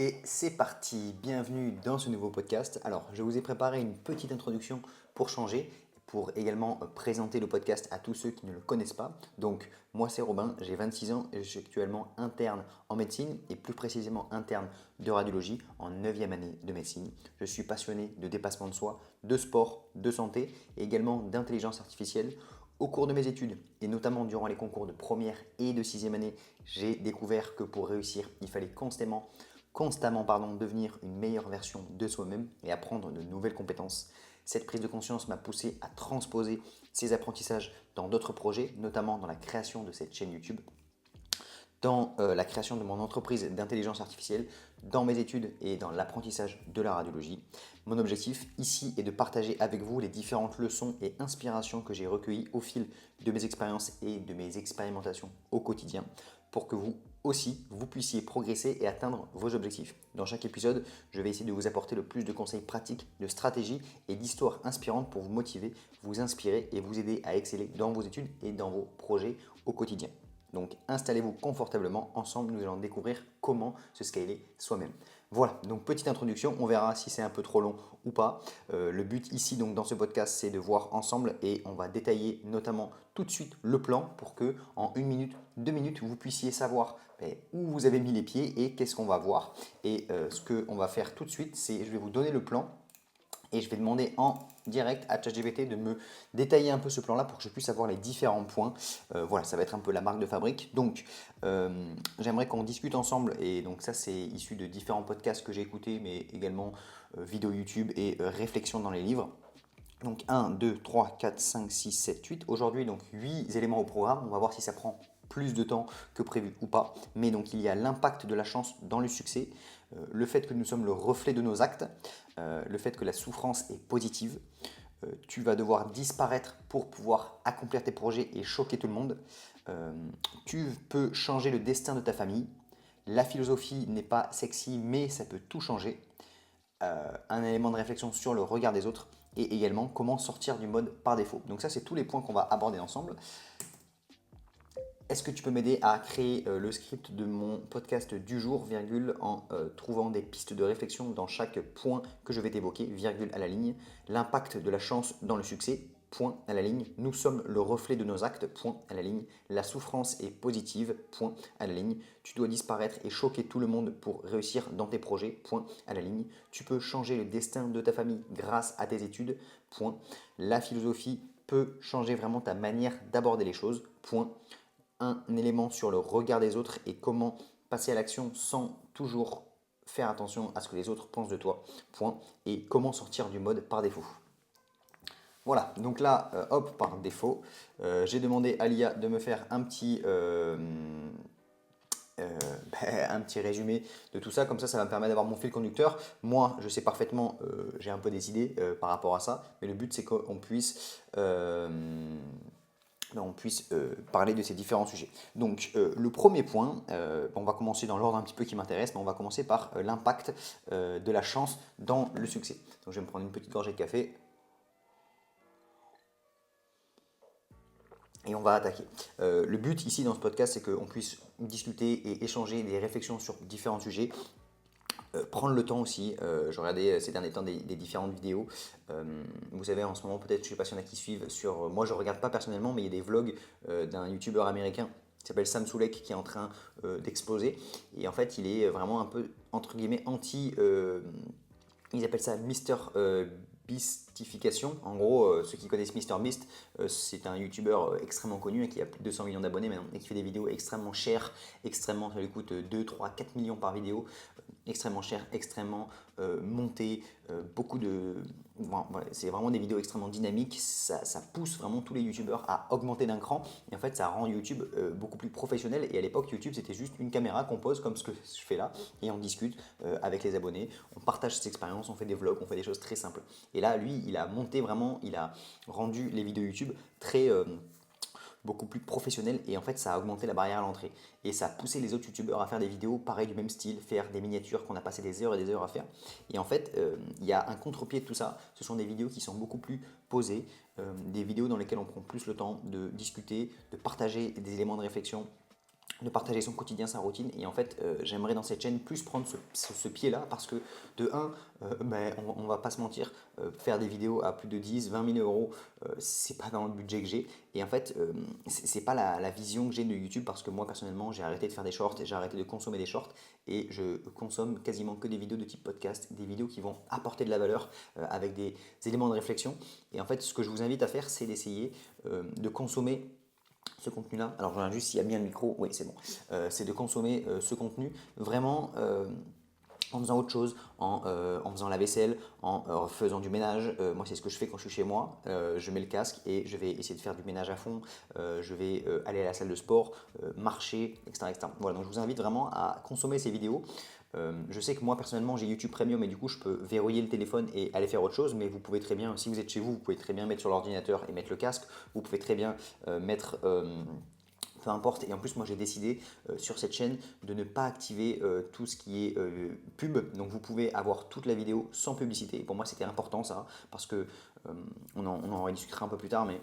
Et c'est parti, bienvenue dans ce nouveau podcast. Alors, je vous ai préparé une petite introduction pour changer, pour également présenter le podcast à tous ceux qui ne le connaissent pas. Donc, moi c'est Robin, j'ai 26 ans et je suis actuellement interne en médecine et plus précisément interne de radiologie en 9e année de médecine. Je suis passionné de dépassement de soi, de sport, de santé et également d'intelligence artificielle. Au cours de mes études, et notamment durant les concours de première et de 6e année, j'ai découvert que pour réussir, il fallait constamment devenir une meilleure version de soi-même et apprendre de nouvelles compétences. Cette prise de conscience m'a poussé à transposer ces apprentissages dans d'autres projets, notamment dans la création de cette chaîne YouTube, dans la création de mon entreprise d'intelligence artificielle, dans mes études et dans l'apprentissage de la radiologie. Mon objectif ici est de partager avec vous les différentes leçons et inspirations que j'ai recueillies au fil de mes expériences et de mes expérimentations au quotidien pour que vous aussi, vous puissiez progresser et atteindre vos objectifs. Dans chaque épisode, je vais essayer de vous apporter le plus de conseils pratiques, de stratégies et d'histoires inspirantes pour vous motiver, vous inspirer et vous aider à exceller dans vos études et dans vos projets au quotidien. Donc installez-vous confortablement, ensemble nous allons découvrir comment se scaler soi-même. Voilà, donc petite introduction, on verra si c'est un peu trop long ou pas. Le but ici donc dans ce podcast c'est de voir ensemble et on va détailler notamment tout de suite le plan pour que en 1 minute, 2 minutes vous puissiez savoir où vous avez mis les pieds et qu'est-ce qu'on va voir. Et ce qu'on va faire tout de suite c'est je vais vous donner le plan et je vais demander en direct à ChatGPT de me détailler un peu ce plan-là pour que je puisse avoir les différents points. Voilà, ça va être un peu la marque de fabrique. Donc, j'aimerais qu'on discute ensemble. Et donc, ça, c'est issu de différents podcasts que j'ai écoutés, mais également vidéos YouTube et réflexions dans les livres. Donc 1, 2, 3, 4, 5, 6, 7, 8. Aujourd'hui, donc 8 éléments au programme. On va voir si ça prend plus de temps que prévu ou pas. Mais donc il y a l'impact de la chance dans le succès, le fait que nous sommes le reflet de nos actes, le fait que la souffrance est positive. Tu vas devoir disparaître pour pouvoir accomplir tes projets et choquer tout le monde. Tu peux changer le destin de ta famille. La philosophie n'est pas sexy, mais ça peut tout changer. Un élément de réflexion sur le regard des autres et également comment sortir du mode par défaut. Donc ça, c'est tous les points qu'on va aborder ensemble. Est-ce que tu peux m'aider à créer le script de mon podcast du jour, virgule, en trouvant des pistes de réflexion dans chaque point que je vais t'évoquer, virgule à la ligne, l'impact de la chance dans le succès, point à la ligne, nous sommes le reflet de nos actes, point à la ligne, la souffrance est positive, point à la ligne, tu dois disparaître et choquer tout le monde pour réussir dans tes projets, point à la ligne, tu peux changer le destin de ta famille grâce à tes études, point, la philosophie peut changer vraiment ta manière d'aborder les choses, point, un élément sur le regard des autres et comment passer à l'action sans toujours faire attention à ce que les autres pensent de toi. Point. Et comment sortir du mode par défaut. Voilà, donc là, hop, par défaut, j'ai demandé à l'IA de me faire un petit résumé de tout ça, comme ça va me permettre d'avoir mon fil conducteur. Moi, je sais parfaitement, j'ai un peu des idées par rapport à ça, mais le but c'est qu'on puisse parler de ces différents sujets. Donc le premier point, on va commencer dans l'ordre un petit peu qui m'intéresse, mais on va commencer par l'impact de la chance dans le succès. Donc je vais me prendre une petite gorgée de café et on va attaquer. Le but ici dans ce podcast, c'est qu'on puisse discuter et échanger des réflexions sur différents sujets. Prendre le temps aussi, je regardais ces derniers temps des différentes vidéos. Vous savez, en ce moment, peut-être, je ne sais pas s'il y en a qui suivent sur. Moi, je ne regarde pas personnellement, mais il y a des vlogs d'un youtubeur américain qui s'appelle Sam Sulek qui est en train d'exploser. Et en fait, il est vraiment un peu, entre guillemets, anti. Ils appellent ça Mister Beastification. En gros, ceux qui connaissent Mister Beast, c'est un youtubeur extrêmement connu qui a plus de 200 millions d'abonnés maintenant et qui fait des vidéos extrêmement chères, extrêmement, ça lui coûte 2, 3, 4 millions par vidéo, extrêmement cher, extrêmement monté, beaucoup de... Bon, voilà, c'est vraiment des vidéos extrêmement dynamiques, ça pousse vraiment tous les youtubeurs à augmenter d'un cran et en fait ça rend YouTube beaucoup plus professionnel et à l'époque YouTube c'était juste une caméra qu'on pose comme ce que je fais là et on discute avec les abonnés, on partage ses expériences, on fait des vlogs, on fait des choses très simples. Et là lui il a monté vraiment, il a rendu les vidéos YouTube très... beaucoup plus professionnel et en fait ça a augmenté la barrière à l'entrée et ça a poussé les autres youtubeurs à faire des vidéos pareil du même style, faire des miniatures qu'on a passé des heures et des heures à faire et en fait il y a un contre-pied de tout ça, ce sont des vidéos qui sont beaucoup plus posées, des vidéos dans lesquelles on prend plus le temps de discuter, de partager des éléments de réflexion de partager son quotidien, sa routine. Et en fait, j'aimerais dans cette chaîne plus prendre ce pied-là parce que de un, ben, on va pas se mentir, faire des vidéos à plus de 10, 20 000 euros, c'est pas dans le budget que j'ai. Et en fait, c'est pas la vision que j'ai de YouTube parce que moi personnellement, j'ai arrêté de faire des shorts, j'ai arrêté de consommer des shorts et je consomme quasiment que des vidéos de type podcast, des vidéos qui vont apporter de la valeur avec des éléments de réflexion. Et en fait, ce que je vous invite à faire, c'est d'essayer de consommer ce contenu-là. Alors, je regarde juste s'il y a bien le micro. Oui, c'est bon. C'est de consommer ce contenu vraiment en faisant autre chose, en faisant la vaisselle, en faisant du ménage. Moi, c'est ce que je fais quand je suis chez moi. Je mets le casque et je vais essayer de faire du ménage à fond. Je vais aller à la salle de sport, marcher, etc., etc. Voilà, donc je vous invite vraiment à consommer ces vidéos. Je sais que moi personnellement j'ai YouTube Premium et du coup je peux verrouiller le téléphone et aller faire autre chose, mais vous pouvez très bien, si vous êtes chez vous, vous pouvez très bien mettre sur l'ordinateur et mettre le casque, vous pouvez très bien mettre peu importe. Et en plus, moi, j'ai décidé sur cette chaîne de ne pas activer tout ce qui est pub. Donc, vous pouvez avoir toute la vidéo sans publicité. Et pour moi, c'était important ça, parce que on en rediscutera un peu plus tard, mais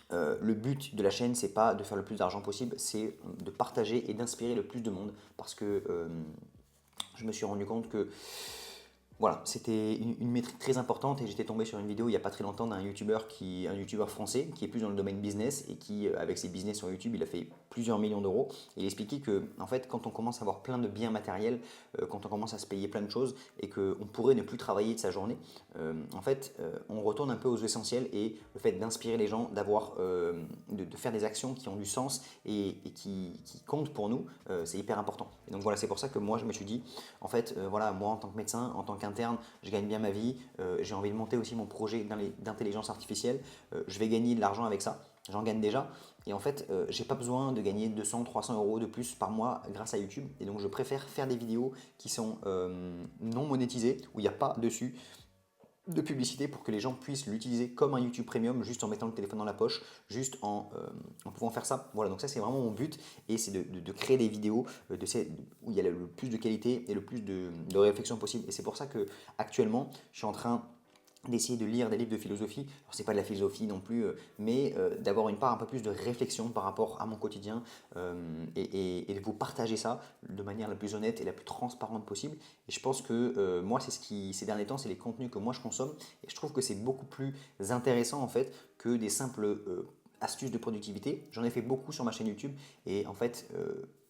le but de la chaîne, c'est pas de faire le plus d'argent possible, c'est de partager et d'inspirer le plus de monde. Parce que je me suis rendu compte que voilà, c'était une métrique très importante et j'étais tombé sur une vidéo il n'y a pas très longtemps d'un un youtubeur français qui est plus dans le domaine business et qui, avec ses business sur YouTube, il a fait plusieurs millions d'euros. Et il expliquait que, en fait, quand on commence à avoir plein de biens matériels, quand on commence à se payer plein de choses et qu'on pourrait ne plus travailler de sa journée, en fait, on retourne un peu aux essentiels et le fait d'inspirer les gens, de faire des actions qui ont du sens et qui comptent pour nous, c'est hyper important. Et donc voilà, c'est pour ça que moi, je me suis dit, en fait, voilà, moi en tant que médecin, en tant qu'interne, je gagne bien ma vie, j'ai envie de monter aussi mon projet d'intelligence artificielle, je vais gagner de l'argent avec ça, j'en gagne déjà. Et en fait, j'ai pas besoin de gagner 200, 300 euros de plus par mois grâce à YouTube. Et donc, je préfère faire des vidéos qui sont non monétisées, où il n'y a pas dessus de publicité pour que les gens puissent l'utiliser comme un YouTube Premium, juste en mettant le téléphone dans la poche, juste en pouvant faire ça. Voilà, donc ça c'est vraiment mon but, et c'est de créer des vidéos où il y a le plus de qualité et le plus de réflexion possible. Et c'est pour ça que actuellement, je suis en train d'essayer de lire des livres de philosophie. Alors, c'est pas de la philosophie non plus, mais d'avoir une part un peu plus de réflexion par rapport à mon quotidien et de vous partager ça de manière la plus honnête et la plus transparente possible. Et je pense que moi, ces derniers temps, c'est les contenus que moi je consomme et je trouve que c'est beaucoup plus intéressant en fait que des simples astuces de productivité. J'en ai fait beaucoup sur ma chaîne YouTube et en fait,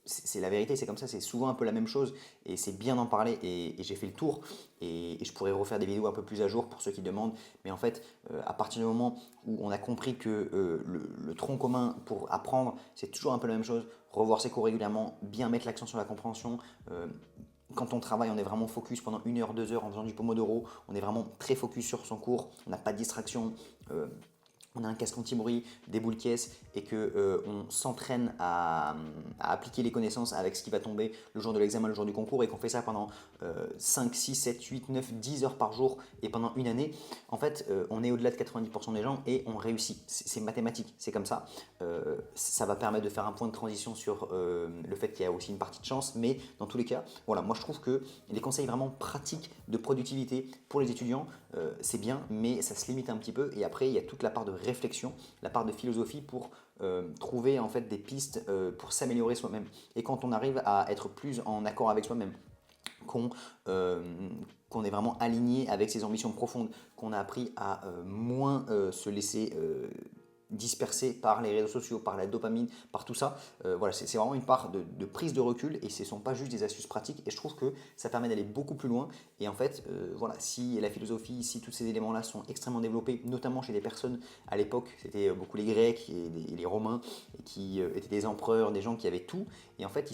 c'est la vérité, c'est comme ça, c'est souvent un peu la même chose et c'est bien d'en parler et j'ai fait le tour et je pourrais refaire des vidéos un peu plus à jour pour ceux qui demandent, mais en fait à partir du moment où on a compris que le tronc commun pour apprendre c'est toujours un peu la même chose, revoir ses cours régulièrement, bien mettre l'accent sur la compréhension, quand on travaille, on est vraiment focus pendant 1 heure, 2 heures en faisant du pomodoro, on est vraiment très focus sur son cours, on n'a pas de distraction, on a un casque anti-bruit, des boules caisses et que on s'entraîne à appliquer les connaissances avec ce qui va tomber le jour de l'examen, le jour du concours et qu'on fait ça pendant 5, 6, 7, 8, 9, 10 heures par jour et pendant une année, en fait, on est au-delà de 90% des gens et on réussit. C'est mathématique, c'est comme ça. Ça va permettre de faire un point de transition sur le fait qu'il y a aussi une partie de chance, mais dans tous les cas, voilà, moi je trouve que les conseils vraiment pratiques de productivité pour les étudiants, c'est bien, mais ça se limite un petit peu et après il y a toute la part de réflexion, la part de philosophie pour trouver en fait des pistes pour s'améliorer soi-même. Et quand on arrive à être plus en accord avec soi-même, qu'on qu'on est vraiment aligné avec ses ambitions profondes, qu'on a appris à moins se laisser dispersé par les réseaux sociaux, par la dopamine, par tout ça. Voilà, c'est vraiment une part de prise de recul et ce ne sont pas juste des astuces pratiques et je trouve que ça permet d'aller beaucoup plus loin et en fait, voilà, si la philosophie, si tous ces éléments-là sont extrêmement développés, notamment chez des personnes à l'époque, c'était beaucoup les Grecs et les Romains qui étaient des empereurs, des gens qui avaient tout et en fait,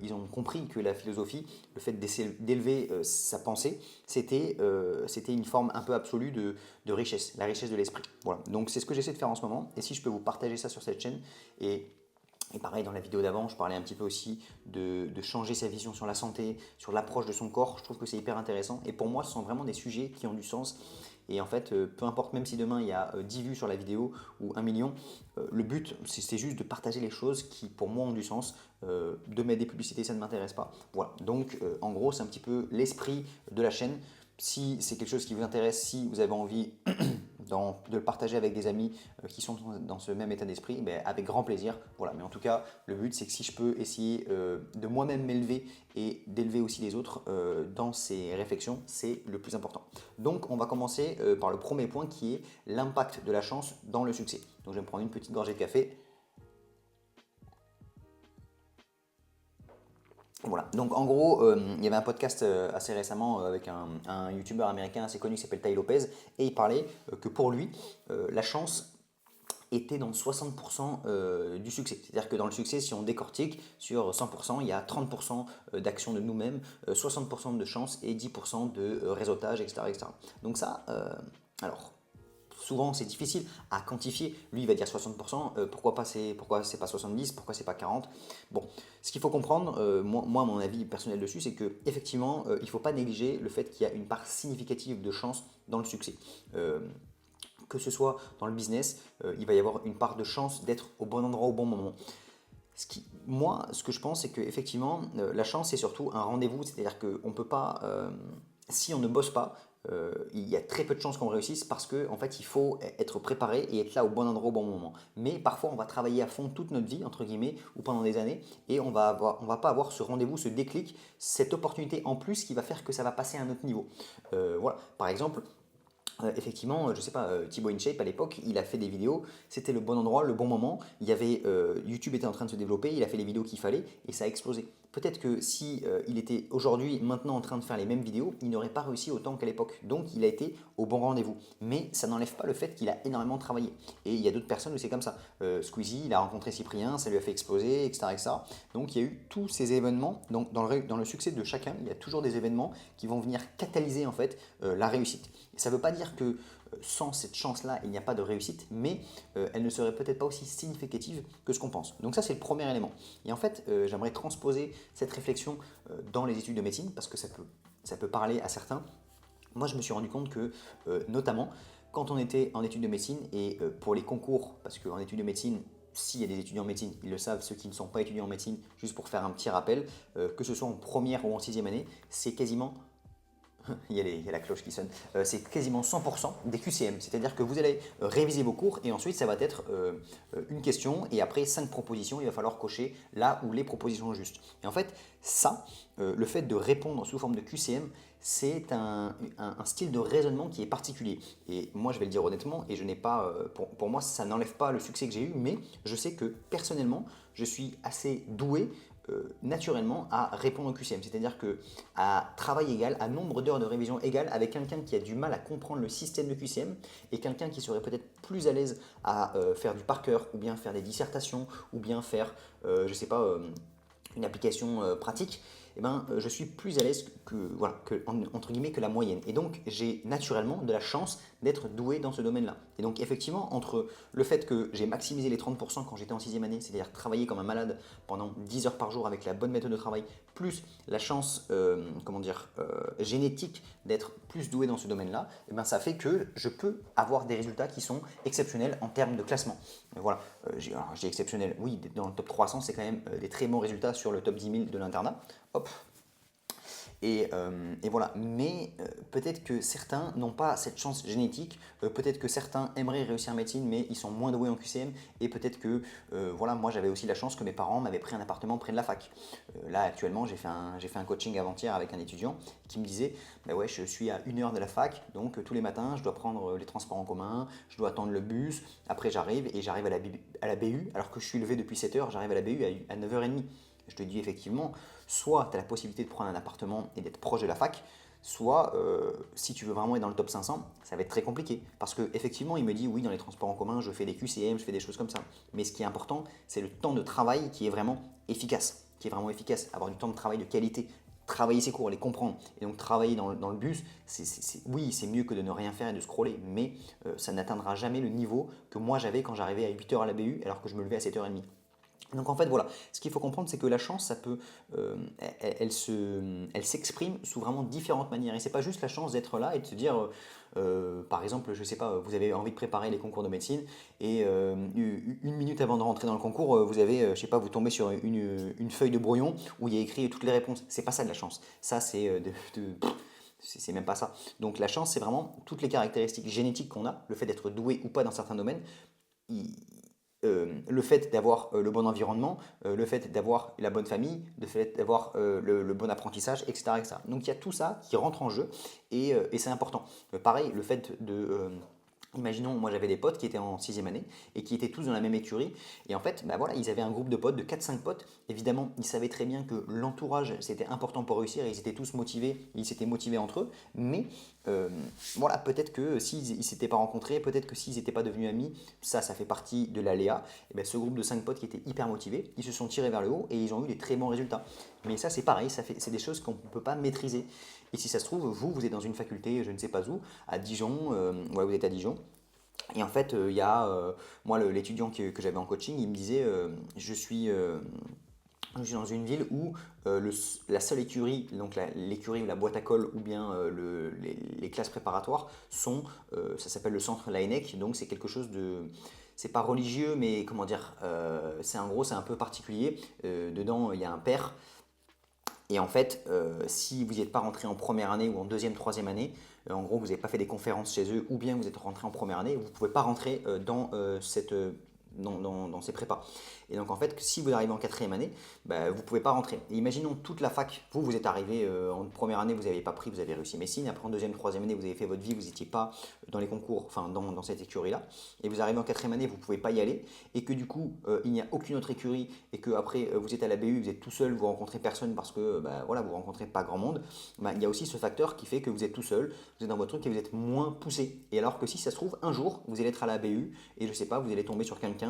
ils ont compris que la philosophie, le fait d'élever sa pensée, c'était une forme un peu absolue de richesse, la richesse de l'esprit. Voilà. Donc c'est ce que j'essaie de faire en ce moment. Et si je peux vous partager ça sur cette chaîne, et pareil, dans la vidéo d'avant, je parlais un petit peu aussi de changer sa vision sur la santé, sur l'approche de son corps. Je trouve que c'est hyper intéressant. Et pour moi, ce sont vraiment des sujets qui ont du sens. Et en fait, peu importe, même si demain il y a 10 vues sur la vidéo ou 1 million, le but, c'est juste de partager les choses qui, pour moi, ont du sens. De mettre des publicités, ça ne m'intéresse pas. Voilà. Donc, en gros, c'est un petit peu l'esprit de la chaîne. Si c'est quelque chose qui vous intéresse, si vous avez envie de le partager avec des amis qui sont dans ce même état d'esprit, ben, avec grand plaisir. Voilà. Mais en tout cas, le but, c'est que si je peux essayer de moi-même m'élever et d'élever aussi les autres dans ces réflexions, c'est le plus important. Donc, on va commencer par le premier point qui est l'impact de la chance dans le succès. Donc, je vais me prendre une petite gorgée de café. Voilà, donc en gros, il y avait un podcast assez récemment avec un youtubeur américain assez connu qui s'appelle Tai Lopez, et il parlait que pour lui, la chance était dans 60% du succès. C'est-à-dire que dans le succès, si on décortique, sur 100%, il y a 30% d'action de nous-mêmes, 60% de chance et 10% de réseautage, etc., etc. Donc ça, alors, souvent c'est difficile à quantifier. Lui il va dire 60%, pourquoi c'est pas 70, pourquoi c'est pas 40. Bon, ce qu'il faut comprendre, moi mon avis personnel dessus, c'est que effectivement il ne faut pas négliger le fait qu'il y a une part significative de chance dans le succès. Que ce soit dans le business, il va y avoir une part de chance d'être au bon endroit au bon moment. Moi, ce que je pense, c'est qu'effectivement, la chance, c'est surtout un rendez-vous. C'est-à-dire qu'on ne peut pas, si on ne bosse pas, il y a très peu de chances qu'on réussisse parce qu'en fait, il faut être préparé et être là au bon endroit au bon moment. Mais parfois, on va travailler à fond toute notre vie, entre guillemets, ou pendant des années, et on va pas avoir ce rendez-vous, ce déclic, cette opportunité en plus qui va faire que ça va passer à un autre niveau. Voilà. Par exemple, effectivement, je sais pas, Thibaut InShape à l'époque, il a fait des vidéos, c'était le bon endroit, le bon moment. Il y avait, YouTube était en train de se développer, il a fait les vidéos qu'il fallait et ça a explosé. Peut-être que si il était aujourd'hui, maintenant en train de faire les mêmes vidéos, il n'aurait pas réussi autant qu'à l'époque. Donc il a été au bon rendez-vous. Mais ça n'enlève pas le fait qu'il a énormément travaillé. Et il y a d'autres personnes où c'est comme ça. Squeezie, il a rencontré Cyprien, ça lui a fait exploser, etc., etc. Donc il y a eu tous ces événements. Donc dans le succès de chacun, il y a toujours des événements qui vont venir catalyser en fait la réussite. Et ça ne veut pas dire que sans cette chance-là, il n'y a pas de réussite, mais elle ne serait peut-être pas aussi significative que ce qu'on pense. Donc ça, c'est le premier élément. Et en fait, j'aimerais transposer cette réflexion dans les études de médecine, parce que ça peut parler à certains. Moi, je me suis rendu compte que, notamment, quand on était en études de médecine, et pour les concours, parce qu'en études de médecine, s'il y a des étudiants en médecine, ils le savent, ceux qui ne sont pas étudiants en médecine, juste pour faire un petit rappel, que ce soit en première ou en sixième année, c'est quasiment il y a la cloche qui sonne. C'est quasiment 100% des QCM. C'est-à-dire que vous allez réviser vos cours et ensuite ça va être une question et après 5 propositions. Il va falloir cocher là où les propositions sont justes. Et en fait, ça, le fait de répondre sous forme de QCM, c'est un style de raisonnement qui est particulier. Et moi, je vais le dire honnêtement, et je n'ai pas, pour moi, ça n'enlève pas le succès que j'ai eu, mais je sais que personnellement, je suis assez doué naturellement à répondre au QCM. C'est-à-dire que à travail égal, à nombre d'heures de révision égal, avec quelqu'un qui a du mal à comprendre le système de QCM et quelqu'un qui serait peut-être plus à l'aise à faire du par cœur ou bien faire des dissertations ou bien faire, je sais pas, une application pratique, eh ben, je suis plus à l'aise voilà, entre guillemets, que la moyenne. Et donc, j'ai naturellement de la chance d'être doué dans ce domaine-là. Et donc, effectivement, entre le fait que j'ai maximisé les 30% quand j'étais en sixième année, c'est-à-dire travailler comme un malade pendant 10 heures par jour avec la bonne méthode de travail, plus la chance génétique d'être plus doué dans ce domaine-là, eh ben, ça fait que je peux avoir des résultats qui sont exceptionnels en termes de classement. Voilà, j'ai exceptionnel, oui, dans le top 300, c'est quand même des très bons résultats sur le top 10 000 de l'internat. Hop. Et voilà, mais peut-être que certains n'ont pas cette chance génétique, peut-être que certains aimeraient réussir en médecine, mais ils sont moins doués en QCM, et peut-être que, voilà, moi j'avais aussi la chance que mes parents m'avaient pris un appartement près de la fac. Là actuellement, j'ai fait un coaching avant-hier avec un étudiant qui me disait, bah ouais, je suis à 1 heure de la fac, donc tous les matins, je dois prendre les transports en commun, je dois attendre le bus, après j'arrive, et j'arrive à la BU, alors que je suis levé depuis 7 heures, j'arrive à la BU à 9h30. Je te dis effectivement, soit tu as la possibilité de prendre un appartement et d'être proche de la fac, soit si tu veux vraiment être dans le top 500, ça va être très compliqué. Parce qu'effectivement, il me dit oui, dans les transports en commun, je fais des QCM, je fais des choses comme ça. Mais ce qui est important, c'est le temps de travail qui est vraiment efficace. Avoir du temps de travail de qualité, travailler ses cours, les comprendre. Et donc travailler dans le bus, oui, c'est mieux que de ne rien faire et de scroller, mais ça n'atteindra jamais le niveau que moi j'avais quand j'arrivais à 8h à la BU alors que je me levais à 7h30. Donc en fait voilà, ce qu'il faut comprendre c'est que la chance, ça peut, elle s'exprime sous vraiment différentes manières. Et c'est pas juste la chance d'être là et de se dire, par exemple, je sais pas, vous avez envie de préparer les concours de médecine et 1 minute avant de rentrer dans le concours, vous avez, je sais pas, vous tombez sur une feuille de brouillon où il y a écrit toutes les réponses. C'est pas ça de la chance. Ça c'est c'est même pas ça. Donc la chance, c'est vraiment toutes les caractéristiques génétiques qu'on a, le fait d'être doué ou pas dans certains domaines, il- le fait d'avoir le bon environnement, le fait d'avoir la bonne famille, le fait d'avoir le bon apprentissage, etc., etc. Donc il y a tout ça qui rentre en jeu et c'est important. Pareil, le fait de... imaginons, moi j'avais des potes qui étaient en sixième année et qui étaient tous dans la même écurie. Et en fait, bah voilà, ils avaient un groupe de potes, de 4-5 potes. Évidemment, ils savaient très bien que l'entourage, c'était important pour réussir. Ils étaient tous motivés, ils s'étaient motivés entre eux. Mais euh, voilà, peut-être que s'ils ne s'étaient pas rencontrés, peut-être que s'ils n'étaient pas devenus amis, ça fait partie de l'aléa. Et ben, ce groupe de 5 potes qui étaient hyper motivés, ils se sont tirés vers le haut et ils ont eu des très bons résultats. Mais ça, c'est pareil, c'est des choses qu'on ne peut pas maîtriser. Et si ça se trouve, vous êtes dans une faculté, je ne sais pas où, à Dijon, ouais, vous êtes à Dijon. Et en fait, il y a, moi, l'étudiant que j'avais en coaching, il me disait, je suis dans une ville où la seule écurie, donc l'écurie ou la boîte à colle ou bien les classes préparatoires sont, ça s'appelle le centre Laennec, donc c'est quelque chose de, c'est pas religieux, mais comment dire, c'est en gros, c'est un peu particulier. Dedans, il y a un père et en fait, si vous n'êtes pas rentré en première année ou en deuxième, troisième année, en gros, vous n'avez pas fait des conférences chez eux, ou bien vous êtes rentré en première année, vous ne pouvez pas rentrer dans ces prépas. Et donc en fait, si vous arrivez en quatrième année, bah, vous ne pouvez pas rentrer. Et imaginons toute la fac, vous êtes arrivé en première année, vous n'avez pas pris, vous avez réussi médecine, après en deuxième, troisième année, vous avez fait votre vie, vous n'étiez pas dans les concours, enfin dans cette écurie-là, et vous arrivez en quatrième année, vous ne pouvez pas y aller, et que du coup, il n'y a aucune autre écurie, et que après vous êtes à la BU, vous êtes tout seul, vous rencontrez personne parce que bah, voilà, vous rencontrez pas grand monde, bah, il y a aussi ce facteur qui fait que vous êtes tout seul, vous êtes dans votre truc et vous êtes moins poussé. Et alors que si ça se trouve, un jour, vous allez être à la BU et je sais pas, vous allez tomber sur quelqu'un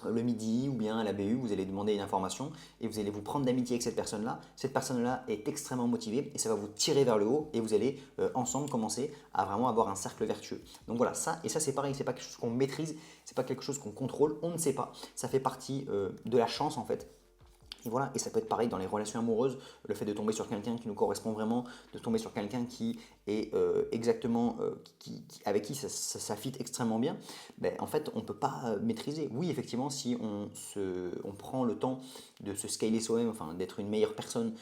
le midi ou bien à la BU, vous allez demander une information et vous allez vous prendre d'amitié avec cette personne-là. Cette personne-là est extrêmement motivée et ça va vous tirer vers le haut et vous allez ensemble commencer à vraiment avoir un cercle vertueux. Donc voilà, ça et ça c'est pareil, c'est pas quelque chose qu'on maîtrise, c'est pas quelque chose qu'on contrôle, on ne sait pas. Ça fait partie de la chance en fait. Et voilà, et ça peut être pareil dans les relations amoureuses, le fait de tomber sur quelqu'un qui nous correspond vraiment, de tomber sur quelqu'un qui est exactement, avec qui ça fit extrêmement bien, ben, en fait on ne peut pas maîtriser. Oui, effectivement, si on prend le temps de se scaler soi-même, enfin d'être une meilleure personne,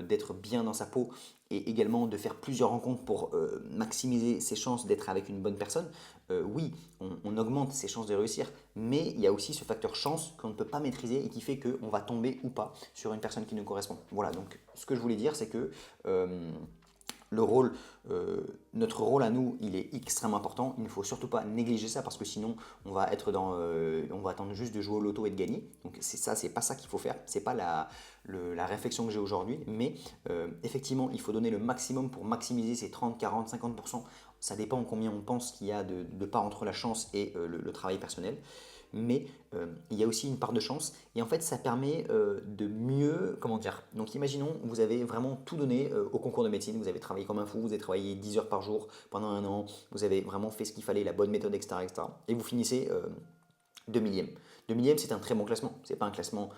d'être bien dans sa peau, et également de faire plusieurs rencontres pour maximiser ses chances d'être avec une bonne personne, oui, on augmente ses chances de réussir, mais il y a aussi ce facteur chance qu'on ne peut pas maîtriser et qui fait qu'on va tomber ou pas sur une personne qui nous correspond. Voilà, donc ce que je voulais dire, c'est que le rôle, notre rôle à nous, il est extrêmement important. Il ne faut surtout pas négliger ça parce que sinon, on va attendre juste de jouer au loto et de gagner. Donc c'est pas ça qu'il faut faire. C'est pas la réflexion que j'ai aujourd'hui. Mais effectivement, il faut donner le maximum pour maximiser ces 30, 40, 50%. Ça dépend combien on pense qu'il y a de part entre la chance et le travail personnel, mais il y a aussi une part de chance et en fait ça permet de mieux, comment dire, donc imaginons vous avez vraiment tout donné au concours de médecine, vous avez travaillé comme un fou, vous avez travaillé 10 heures par jour pendant un an, vous avez vraiment fait ce qu'il fallait, la bonne méthode, etc., etc. Et vous finissez 2 millième. 2 millième, c'est un très bon classement, c'est pas un classement,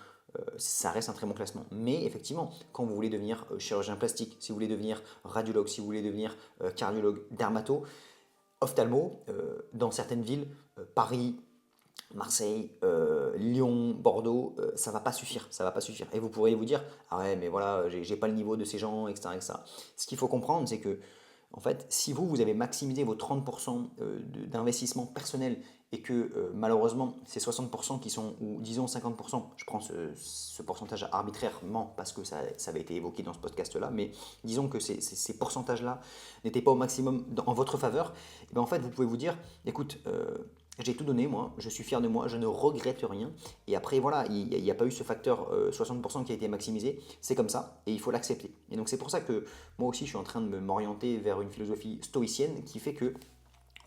ça reste un très bon classement. Mais effectivement, quand vous voulez devenir chirurgien plastique, si vous voulez devenir radiologue, si vous voulez devenir cardiologue, dermato, ophtalmo, dans certaines villes, Paris, Marseille, Lyon, Bordeaux, ça va pas suffire, ça va pas suffire. Et vous pourriez vous dire, ah ouais, mais voilà, j'ai pas le niveau de ces gens, etc., etc. Ce qu'il faut comprendre, c'est que, en fait, si vous avez maximisé vos 30% d'investissement personnel et que malheureusement, ces 60% qui sont, ou disons 50%, je prends ce pourcentage arbitrairement parce que ça avait été évoqué dans ce podcast-là, mais disons que ces pourcentages-là n'étaient pas au maximum en votre faveur, et bien en fait, vous pouvez vous dire, écoute, j'ai tout donné, moi, je suis fier de moi, je ne regrette rien. Et après, voilà, il n'y a pas eu ce facteur 60% qui a été maximisé, c'est comme ça, et il faut l'accepter. Et donc c'est pour ça que moi aussi, je suis en train de m'orienter vers une philosophie stoïcienne qui fait que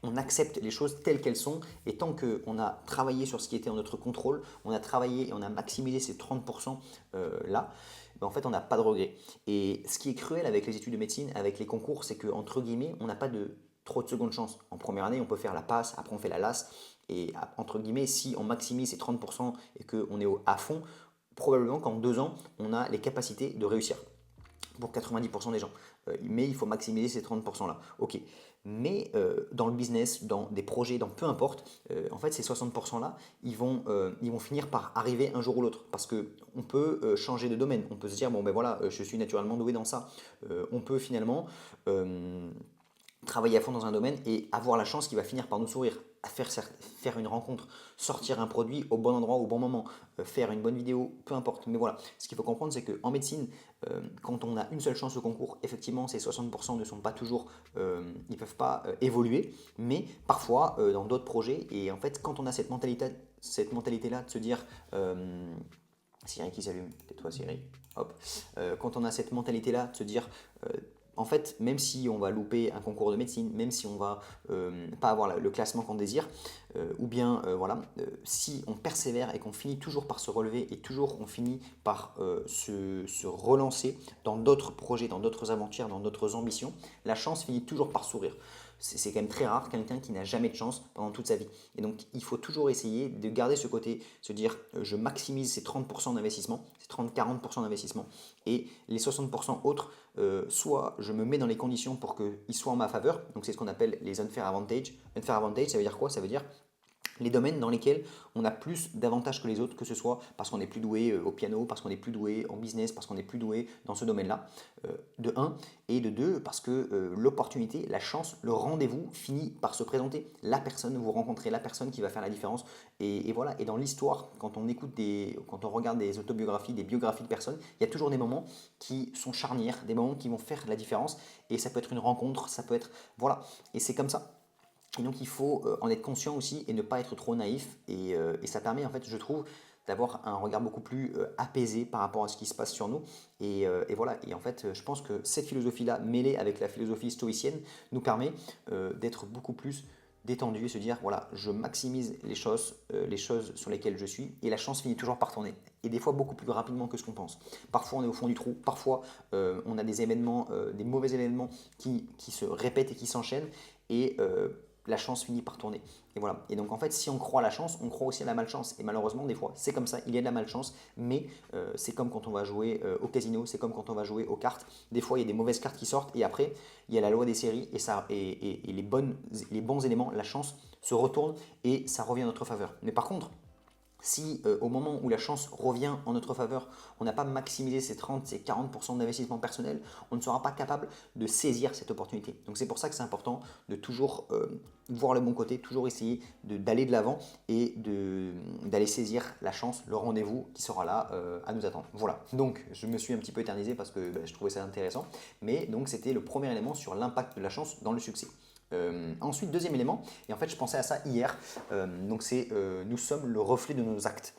on accepte les choses telles qu'elles sont, et tant qu'on a travaillé sur ce qui était en notre contrôle, on a travaillé et on a maximisé ces 30% là, ben en fait on n'a pas de regret. Et ce qui est cruel avec les études de médecine, avec les concours, c'est que entre guillemets, on n'a pas de trop de seconde chance. En première année, on peut faire la passe, après on fait la LAS, et entre guillemets, si on maximise ces 30% et qu'on est à fond, probablement qu'en 2 ans, on a les capacités de réussir. pour 90% des gens. Mais il faut maximiser ces 30%-là. Ok. Mais dans le business, dans des projets, dans peu importe, en fait, ces 60%-là, ils vont finir par arriver un jour ou l'autre. Parce qu'on peut changer de domaine. On peut se dire, bon ben voilà, je suis naturellement doué dans ça. On peut finalement travailler à fond dans un domaine et avoir la chance qui va finir par nous sourire, à faire une rencontre, sortir un produit au bon endroit au bon moment, faire une bonne vidéo, peu importe. Mais voilà, ce qu'il faut comprendre, c'est qu'en médecine, quand on a une seule chance au concours, effectivement, ces 60% ne sont pas toujours, ils ne peuvent pas évoluer, mais parfois dans d'autres projets, et en fait, quand on a cette mentalité-là de se dire, Siri qui s'allume, tais-toi Siri, hop, quand on a cette mentalité-là de se dire, en fait, même si on va louper un concours de médecine, même si on va pas avoir le classement qu'on désire, ou bien voilà, si on persévère et qu'on finit toujours par se relever et toujours on finit par se relancer dans d'autres projets, dans d'autres aventures, dans d'autres ambitions, la chance finit toujours par sourire. C'est quand même très rare quelqu'un qui n'a jamais de chance pendant toute sa vie. Et donc il faut toujours essayer de garder ce côté, se dire je maximise ces 30% d'investissement, ces 30-40% d'investissement, et les 60% autres, soit je me mets dans les conditions pour qu'ils soient en ma faveur, donc c'est ce qu'on appelle les unfair advantage. Unfair advantage, ça veut dire quoi? Ça veut dire les domaines dans lesquels on a plus d'avantages que les autres, que ce soit parce qu'on est plus doué au piano, parce qu'on est plus doué en business, parce qu'on est plus doué dans ce domaine-là, de un, et de deux, parce que l'opportunité, la chance, le rendez-vous finit par se présenter. La personne, vous rencontrez la personne qui va faire la différence, et voilà. Et dans l'histoire, quand on regarde des autobiographies, des biographies de personnes, il y a toujours des moments qui sont charnières, des moments qui vont faire la différence, et ça peut être une rencontre, ça peut être, voilà, et c'est comme ça. Et donc il faut en être conscient aussi et ne pas être trop naïf. Et ça permet en fait, je trouve, d'avoir un regard beaucoup plus apaisé par rapport à ce qui se passe sur nous. Et voilà, et en fait, je pense que cette philosophie-là, mêlée avec la philosophie stoïcienne, nous permet d'être beaucoup plus détendu et se dire, voilà, je maximise les choses sur lesquelles je suis, et la chance finit toujours par tourner. Et des fois beaucoup plus rapidement que ce qu'on pense. Parfois on est au fond du trou, parfois on a des événements, des mauvais événements qui se répètent et qui s'enchaînent. Et la chance finit par tourner. Et voilà. Et donc en fait, si on croit à la chance, on croit aussi à la malchance. Et malheureusement, des fois, c'est comme ça, il y a de la malchance, mais c'est comme quand on va jouer au casino, c'est comme quand on va jouer aux cartes. Des fois, il y a des mauvaises cartes qui sortent, et après, il y a la loi des séries, et les bons éléments, la chance se retourne, et ça revient en notre faveur. Mais par contre, si au moment où la chance revient en notre faveur, on n'a pas maximisé ces 30, ces 40% d'investissement personnel, on ne sera pas capable de saisir cette opportunité. Donc c'est pour ça que c'est important de toujours voir le bon côté, toujours essayer d'aller de l'avant et d'aller saisir la chance, le rendez-vous qui sera là à nous attendre. Voilà, donc je me suis un petit peu éternisé parce que je trouvais ça intéressant, mais donc c'était le premier élément sur l'impact de la chance dans le succès. Ensuite, deuxième élément, et en fait je pensais à ça hier, donc c'est nous sommes le reflet de nos actes.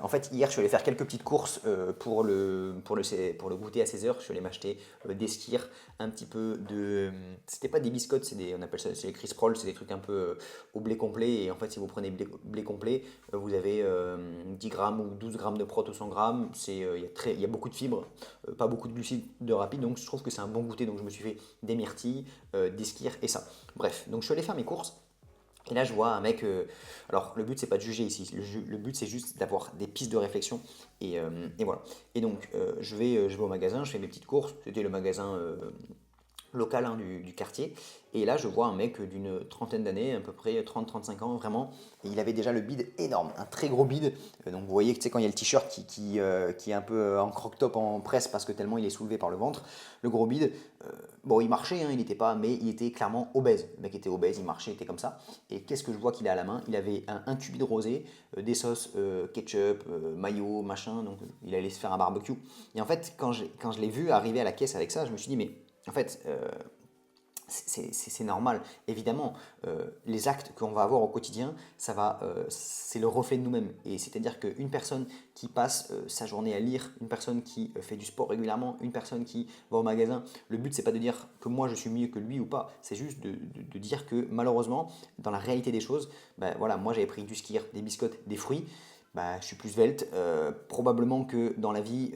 En fait, hier, je suis allé faire quelques petites courses pour le goûter à 16h. Je suis allé m'acheter des skyrs, un petit peu de. C'était pas des biscottes, on appelle ça, c'est les Crisp Rolls, c'est des trucs un peu au blé complet. Et en fait, si vous prenez blé complet, vous avez 10 grammes ou 12 grammes de prot ou 100 grammes. Il y a beaucoup de fibres, pas beaucoup de glucides de rapide. Donc, je trouve que c'est un bon goûter. Donc, je me suis fait des myrtilles, des skyrs et ça. Bref, donc je suis allé faire mes courses. Et là, je vois un mec. Alors, le but, c'est pas de juger ici. Le but, c'est juste d'avoir des pistes de réflexion. Et voilà. Et donc, je vais au magasin, je fais mes petites courses. C'était le magasin local du quartier. Et là, je vois un mec d'une trentaine d'années, à peu près 30-35 ans, vraiment. Et il avait déjà le bide énorme, un très gros bide. Donc, vous voyez que quand il y a le t-shirt qui est un peu en croc-top en presse parce que tellement il est soulevé par le ventre, le gros bide, bon, il marchait, hein, il n'était pas, mais il était clairement obèse. Le mec était obèse, il marchait, il était comme ça. Et qu'est-ce que je vois qu'il a à la main? Il avait un tube de rosé, des sauces ketchup, mayo, machin. Donc, il allait se faire un barbecue. Et en fait, quand je l'ai vu arriver à la caisse avec ça, je me suis dit, mais en fait, c'est normal. Évidemment, les actes qu'on va avoir au quotidien, c'est le reflet de nous-mêmes. Et c'est-à-dire qu'une personne qui passe sa journée à lire, une personne qui fait du sport régulièrement, une personne qui va au magasin, le but c'est pas de dire que moi je suis mieux que lui ou pas, c'est juste de dire que malheureusement, dans la réalité des choses, ben voilà, moi j'avais pris du skyr, des biscottes, des fruits. Bah, je suis plus svelte. Probablement que dans la vie,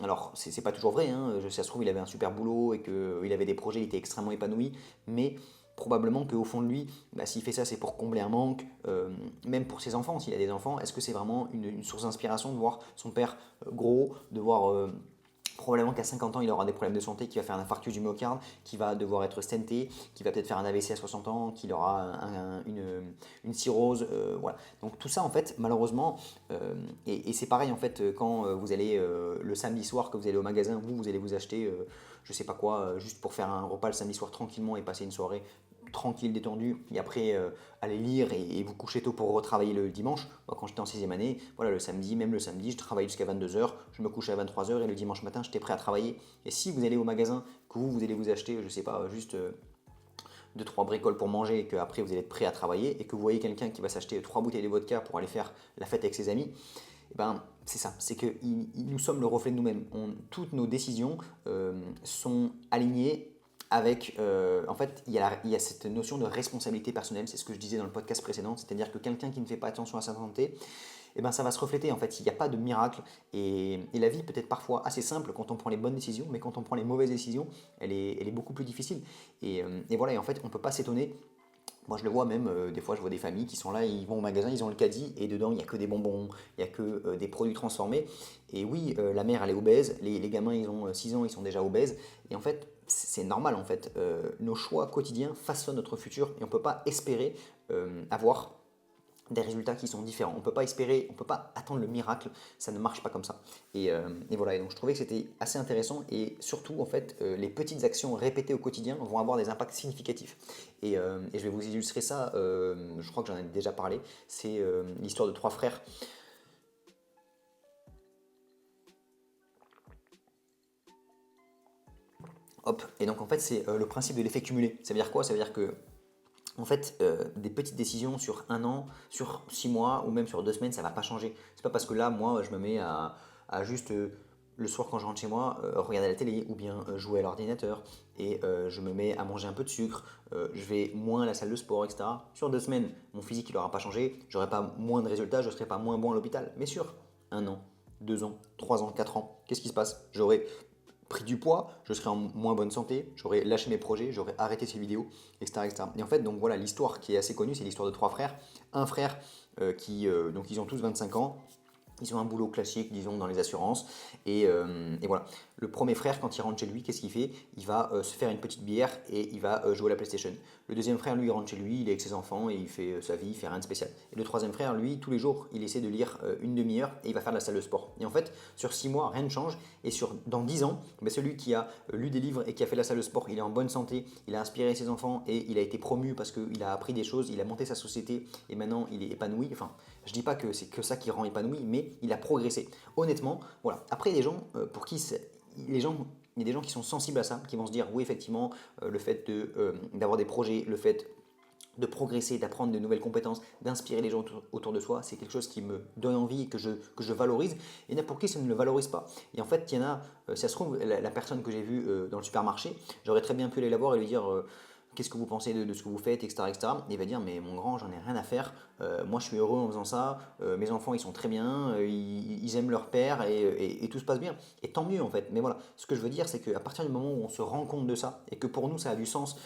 alors c'est pas toujours vrai, hein, ça se trouve il avait un super boulot et qu'il avait des projets, il était extrêmement épanoui, mais probablement qu'au fond de lui, bah, s'il fait ça c'est pour combler un manque, même pour ses enfants, s'il a des enfants, est-ce que c'est vraiment une source d'inspiration de voir son père gros, de voir Probablement qu'à 50 ans, il aura des problèmes de santé, qu'il va faire un infarctus du myocarde, qu'il va devoir être stenté, qu'il va peut-être faire un AVC à 60 ans, qu'il aura une cirrhose. Voilà. Donc tout ça, en fait, malheureusement, et c'est pareil, en fait, quand vous allez le samedi soir, que vous allez au magasin, vous allez vous acheter, je sais pas quoi, juste pour faire un repas le samedi soir tranquillement et passer une soirée tranquille, détendue, et après aller lire et vous coucher tôt pour retravailler le dimanche. Moi, quand j'étais en 6 année, voilà, même le samedi, je travaillais jusqu'à 22 h, je me couchais à 23 h et le dimanche matin, j'étais prêt à travailler. Et si vous allez au magasin, que vous allez vous acheter, je sais pas, juste 2-3 bricoles pour manger et qu'après vous allez être prêt à travailler et que vous voyez quelqu'un qui va s'acheter 3 bouteilles de vodka pour aller faire la fête avec ses amis, et ben, c'est ça, c'est que nous sommes le reflet de nous-mêmes. Toutes nos décisions sont alignées avec, en fait, il y a cette notion de responsabilité personnelle, c'est ce que je disais dans le podcast précédent, c'est-à-dire que quelqu'un qui ne fait pas attention à sa santé, eh ben, ça va se refléter, en fait, il n'y a pas de miracle, et la vie peut être parfois assez simple quand on prend les bonnes décisions, mais quand on prend les mauvaises décisions, elle est beaucoup plus difficile, et voilà, et en fait, on ne peut pas s'étonner. Moi, je le vois même, des fois, je vois des familles qui sont là, ils vont au magasin, ils ont le caddie, et dedans, il n'y a que des bonbons, il n'y a que des produits transformés. Et oui, la mère, elle est obèse, les gamins, ils ont 6 ans, ils sont déjà obèses. Et en fait, c'est normal, en fait. Nos choix quotidiens façonnent notre futur, et on ne peut pas espérer avoir des résultats qui sont différents. On ne peut pas espérer, on ne peut pas attendre le miracle, ça ne marche pas comme ça. Et voilà, et donc je trouvais que c'était assez intéressant, et surtout en fait, les petites actions répétées au quotidien vont avoir des impacts significatifs. Et je vais vous illustrer ça, je crois que j'en ai déjà parlé, c'est l'histoire de 3 frères. Hop, et donc en fait c'est le principe de l'effet cumulé. Ça veut dire quoi? Ça veut dire que en fait, des petites décisions sur un an, sur 6 mois ou même sur 2 semaines, ça ne va pas changer. C'est pas parce que là, moi, je me mets à juste le soir quand je rentre chez moi, regarder la télé ou bien jouer à l'ordinateur et je me mets à manger un peu de sucre, je vais moins à la salle de sport, etc. Sur 2 semaines, mon physique il n'aura pas changé, j'aurai pas moins de résultats, je ne serai pas moins bon à l'hôpital. Mais sur un an, 2 ans, 3 ans, 4 ans, qu'est-ce qui se passe? J'aurai pris du poids, je serais en moins bonne santé, j'aurais lâché mes projets, j'aurais arrêté ces vidéos, etc., etc. Et en fait, donc voilà, l'histoire qui est assez connue, c'est l'histoire de 3 frères. Un frère donc ils ont tous 25 ans, ils ont un boulot classique, disons, dans les assurances. Et voilà. Le premier frère, quand il rentre chez lui, qu'est-ce qu'il fait? Il va se faire une petite bière et il va jouer à la PlayStation. Le deuxième frère, lui, il rentre chez lui, il est avec ses enfants et il fait sa vie, il fait rien de spécial. Et le troisième frère, lui, tous les jours, il essaie de lire une demi-heure et il va faire de la salle de sport. Et en fait, sur 6 mois, rien ne change. Et dans 10 ans, celui qui a lu des livres et qui a fait la salle de sport, il est en bonne santé, il a inspiré ses enfants et il a été promu parce qu'il a appris des choses, il a monté sa société et maintenant il est épanoui. Enfin, je dis pas que c'est que ça qui rend épanoui, mais il a progressé. Honnêtement, voilà. Après, il y a des gens pour qui les gens, il y a des gens qui sont sensibles à ça, qui vont se dire oui, effectivement, le fait d'avoir des projets, le fait de progresser, d'apprendre de nouvelles compétences, d'inspirer les gens autour de soi, c'est quelque chose qui me donne envie et que je valorise. Et il y en a pour qui ça ne le valorise pas. Et en fait, il y en a, si ça se trouve, la personne que j'ai vue dans le supermarché, j'aurais très bien pu aller la voir et lui dire qu'est-ce que vous pensez de ce que vous faites, etc., etc. Et il va dire, mais mon grand, j'en ai rien à faire. Moi, je suis heureux en faisant ça. Mes enfants, ils sont très bien. Ils aiment leur père et tout se passe bien. Et tant mieux, en fait. Mais voilà, ce que je veux dire, c'est qu'à partir du moment où on se rend compte de ça et que pour nous, ça a du sens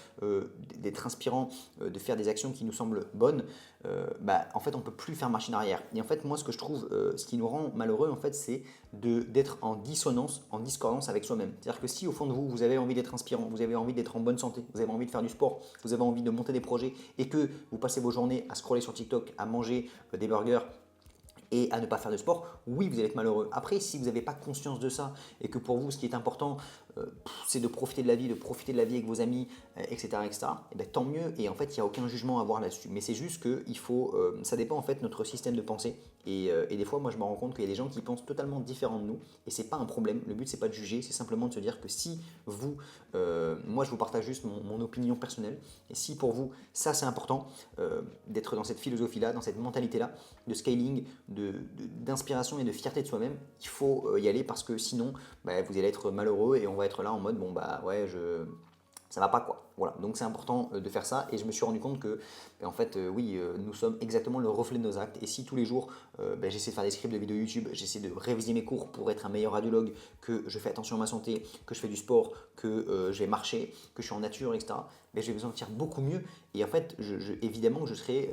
d'être inspirant, de faire des actions qui nous semblent bonnes, en fait, on ne peut plus faire machine arrière. Et en fait, moi, ce que je trouve, ce qui nous rend malheureux, en fait, c'est d'être en dissonance, en discordance avec soi-même. C'est-à-dire que si au fond de vous, vous avez envie d'être inspirant, vous avez envie d'être en bonne santé, vous avez envie de faire du sport, vous avez envie de monter des projets et que vous passez vos journées à scroller sur TikTok, à manger des burgers et à ne pas faire de sport, oui, vous allez être malheureux. Après, si vous n'avez pas conscience de ça et que pour vous, ce qui est important, c'est de profiter de la vie avec vos amis, etc., etc., et bien, tant mieux. Et en fait, il n'y a aucun jugement à avoir là-dessus. Mais c'est juste que ça dépend en fait de notre système de pensée. Et des fois, moi, je me rends compte qu'il y a des gens qui pensent totalement différent de nous. Et c'est pas un problème. Le but, c'est pas de juger, c'est simplement de se dire que si moi, je vous partage juste mon opinion personnelle. Et si pour vous, ça, c'est important d'être dans cette philosophie-là, dans cette mentalité-là, de scaling, d'inspiration et de fierté de soi-même, il faut y aller parce que sinon, vous allez être malheureux et on va être là en mode bon ouais ça va pas quoi. Voilà, donc c'est important de faire ça et je me suis rendu compte que en fait oui nous sommes exactement le reflet de nos actes et si tous les jours j'essaie de faire des scripts de vidéos YouTube, j'essaie de réviser mes cours pour être un meilleur radiologue, que je fais attention à ma santé, que je fais du sport, que je vais marcher, que je suis en nature, etc., je vais me sentir beaucoup mieux et en fait évidemment je serai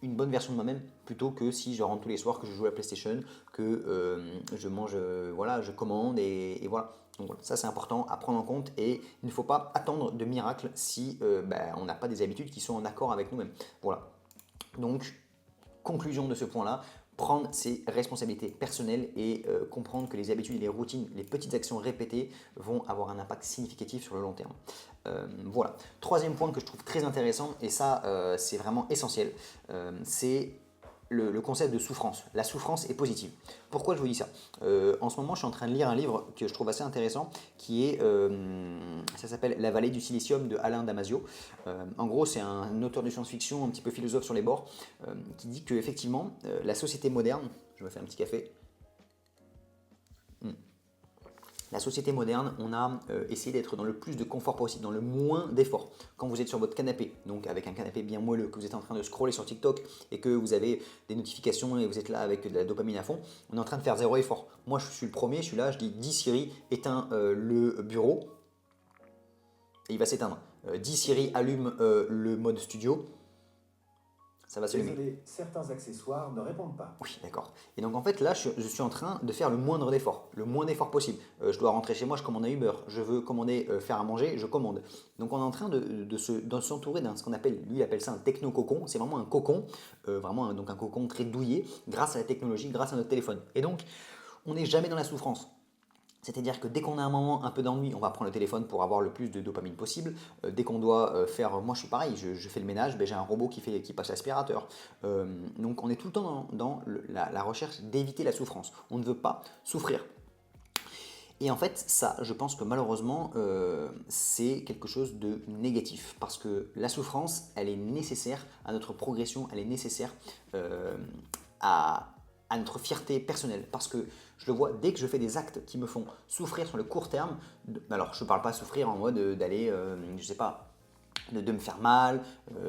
une bonne version de moi-même plutôt que si je rentre tous les soirs, que je joue à la PlayStation, que je mange, voilà, je commande et voilà. Donc voilà, ça c'est important à prendre en compte et il ne faut pas attendre de miracle si on n'a pas des habitudes qui sont en accord avec nous-mêmes. Voilà. Donc, conclusion de ce point-là, prendre ses responsabilités personnelles et comprendre que les habitudes et les routines, les petites actions répétées vont avoir un impact significatif sur le long terme. Voilà. Troisième point que je trouve très intéressant, et ça c'est vraiment essentiel, c'est le concept de souffrance. La souffrance est positive. Pourquoi je vous dis ça? En ce moment, je suis en train de lire un livre que je trouve assez intéressant, qui est, ça s'appelle La vallée du silicium de Alain Damasio. En gros, c'est un auteur de science-fiction, un petit peu philosophe sur les bords, qui dit que effectivement, la société moderne, je me fais un petit café. La société moderne, on a essayé d'être dans le plus de confort possible, dans le moins d'efforts. Quand vous êtes sur votre canapé, donc avec un canapé bien moelleux, que vous êtes en train de scroller sur TikTok et que vous avez des notifications et vous êtes là avec de la dopamine à fond, on est en train de faire zéro effort. Moi, je suis le premier, je suis là, je dis Siri, éteins le bureau et il va s'éteindre. Dis Siri, allume le mode studio. Ça va s'allumer. Désolé, certains accessoires ne répondent pas. Oui, d'accord. Et donc en fait là, je suis en train de faire le moindre d'effort, le moins d'effort possible. Je dois rentrer chez moi, je commande un Uber. Je veux commander, faire à manger, je commande. Donc on est en train de s'entourer d'un ce qu'on appelle, lui il appelle ça un techno-cocon. C'est vraiment un cocon, donc un cocon très douillet grâce à la technologie, grâce à notre téléphone. Et donc on n'est jamais dans la souffrance. C'est-à-dire que dès qu'on a un moment un peu d'ennui, on va prendre le téléphone pour avoir le plus de dopamine possible. Dès qu'on doit faire, moi je suis pareil, je fais le ménage, j'ai un robot qui passe l'aspirateur. Donc on est tout le temps dans la recherche d'éviter la souffrance. On ne veut pas souffrir. Et en fait, ça, je pense que malheureusement, c'est quelque chose de négatif. Parce que la souffrance, elle est nécessaire à notre progression, elle est nécessaire à notre fierté personnelle. Parce que je le vois, dès que je fais des actes qui me font souffrir sur le court terme, alors je ne parle pas souffrir en mode d'aller, je sais pas, de me faire mal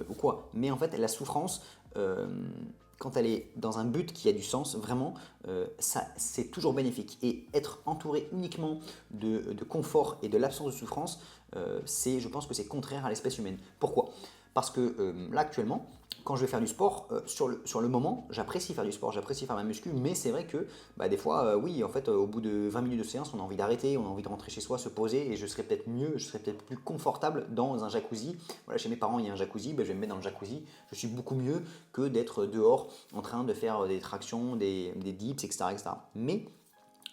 ou quoi. Mais en fait, la souffrance, quand elle est dans un but qui a du sens, vraiment, ça, c'est toujours bénéfique. Et être entouré uniquement de confort et de l'absence de souffrance, je pense que c'est contraire à l'espèce humaine. Pourquoi? Parce que là, actuellement, quand je vais faire du sport, sur le moment, j'apprécie faire du sport, j'apprécie faire ma muscu, mais c'est vrai que des fois, oui, en fait, au bout de 20 minutes de séance, on a envie d'arrêter, on a envie de rentrer chez soi, se poser, et je serais peut-être mieux, je serais peut-être plus confortable dans un jacuzzi. Voilà, chez mes parents, il y a un jacuzzi, je vais me mettre dans le jacuzzi, je suis beaucoup mieux que d'être dehors en train de faire des tractions, des dips, etc., etc. Mais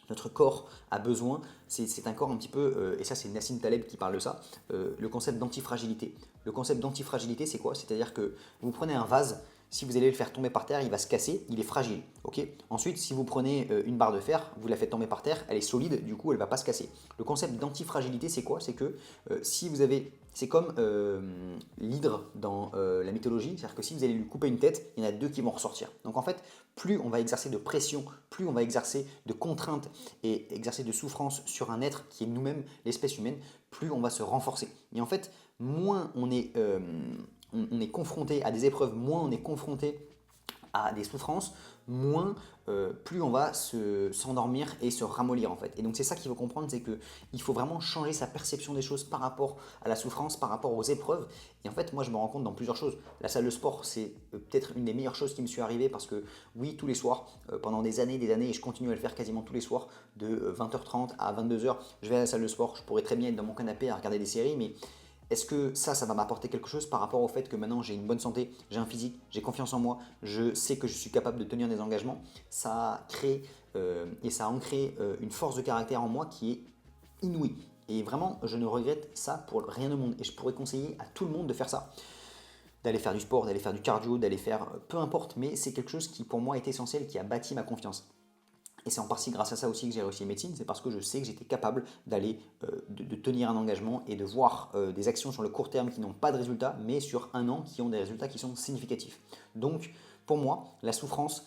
notre corps a besoin, c'est un corps un petit peu, et ça c'est Nassim Taleb qui parle de ça, le concept d'antifragilité. Le concept d'antifragilité c'est quoi? C'est-à-dire que vous prenez un vase, si vous allez le faire tomber par terre, il va se casser, il est fragile. Okay. Ensuite, si vous prenez une barre de fer, vous la faites tomber par terre, elle est solide, du coup elle ne va pas se casser. Le concept d'antifragilité c'est quoi? C'est que si vous avez... C'est comme l'hydre dans la mythologie, c'est-à-dire que si vous allez lui couper une tête, il y en a deux qui vont ressortir. Donc en fait, plus on va exercer de pression, plus on va exercer de contraintes et exercer de souffrance sur un être qui est nous-mêmes, l'espèce humaine, plus on va se renforcer. Et en fait, moins on est confronté à des épreuves, moins on est confronté à des souffrances, moins plus on va s'endormir et se ramollir en fait. Et donc c'est ça qu'il faut comprendre, c'est qu'il faut vraiment changer sa perception des choses par rapport à la souffrance, par rapport aux épreuves. Et en fait moi je me rends compte dans plusieurs choses. La salle de sport c'est peut-être une des meilleures choses qui me suis arrivée parce que oui tous les soirs, pendant des années et je continue à le faire quasiment tous les soirs, de 20h30 à 22h, je vais à la salle de sport, je pourrais très bien être dans mon canapé à regarder des séries, mais est-ce que ça va m'apporter quelque chose par rapport au fait que maintenant j'ai une bonne santé, j'ai un physique, j'ai confiance en moi, je sais que je suis capable de tenir des engagements? Ça crée et ça a ancré une force de caractère en moi qui est inouïe. Et vraiment, je ne regrette ça pour rien au monde. Et je pourrais conseiller à tout le monde de faire ça. D'aller faire du sport, d'aller faire du cardio, d'aller faire peu importe, mais c'est quelque chose qui pour moi est essentiel, qui a bâti ma confiance. Et c'est en partie grâce à ça aussi que j'ai réussi médecine, c'est parce que je sais que j'étais capable d'aller, de tenir un engagement et de voir des actions sur le court terme qui n'ont pas de résultats, mais sur un an qui ont des résultats qui sont significatifs. Donc pour moi, la souffrance,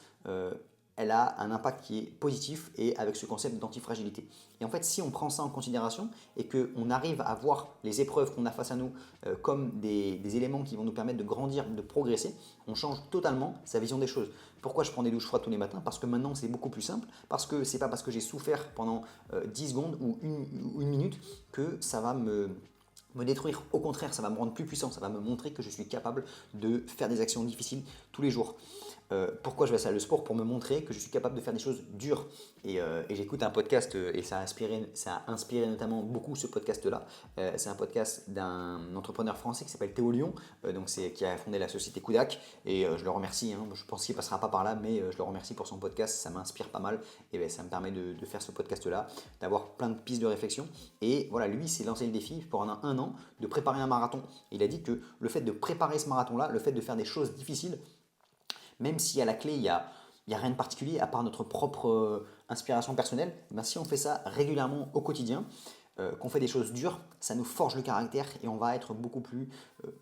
elle a un impact qui est positif et avec ce concept d'antifragilité. Et en fait, si on prend ça en considération et qu'on arrive à voir les épreuves qu'on a face à nous comme des éléments qui vont nous permettre de grandir, de progresser, on change totalement sa vision des choses. Pourquoi je prends des douches froides tous les matins? Parce que maintenant c'est beaucoup plus simple, parce que c'est pas parce que j'ai souffert pendant 10 secondes ou une minute que ça va me me détruire. Au contraire, ça va me rendre plus puissant, ça va me montrer que je suis capable de faire des actions difficiles tous les jours. Pourquoi je vais à la salle de sport? Pour me montrer que je suis capable de faire des choses dures. Et j'écoute un podcast et ça a inspiré notamment beaucoup ce podcast-là. C'est un podcast d'un entrepreneur français qui s'appelle Théo Lyon, qui a fondé la société Kudak. Et je le remercie, hein. Je pense qu'il ne passera pas par là, mais je le remercie pour son podcast. Ça m'inspire pas mal et ça me permet de faire ce podcast-là, d'avoir plein de pistes de réflexion. Et voilà, lui, il s'est lancé le défi pendant un an de préparer un marathon. Il a dit que le fait de préparer ce marathon-là, le fait de faire des choses difficiles, même si à la clé, il n'y a rien de particulier à part notre propre inspiration personnelle, si on fait ça régulièrement au quotidien, qu'on fait des choses dures, ça nous forge le caractère et on va être beaucoup plus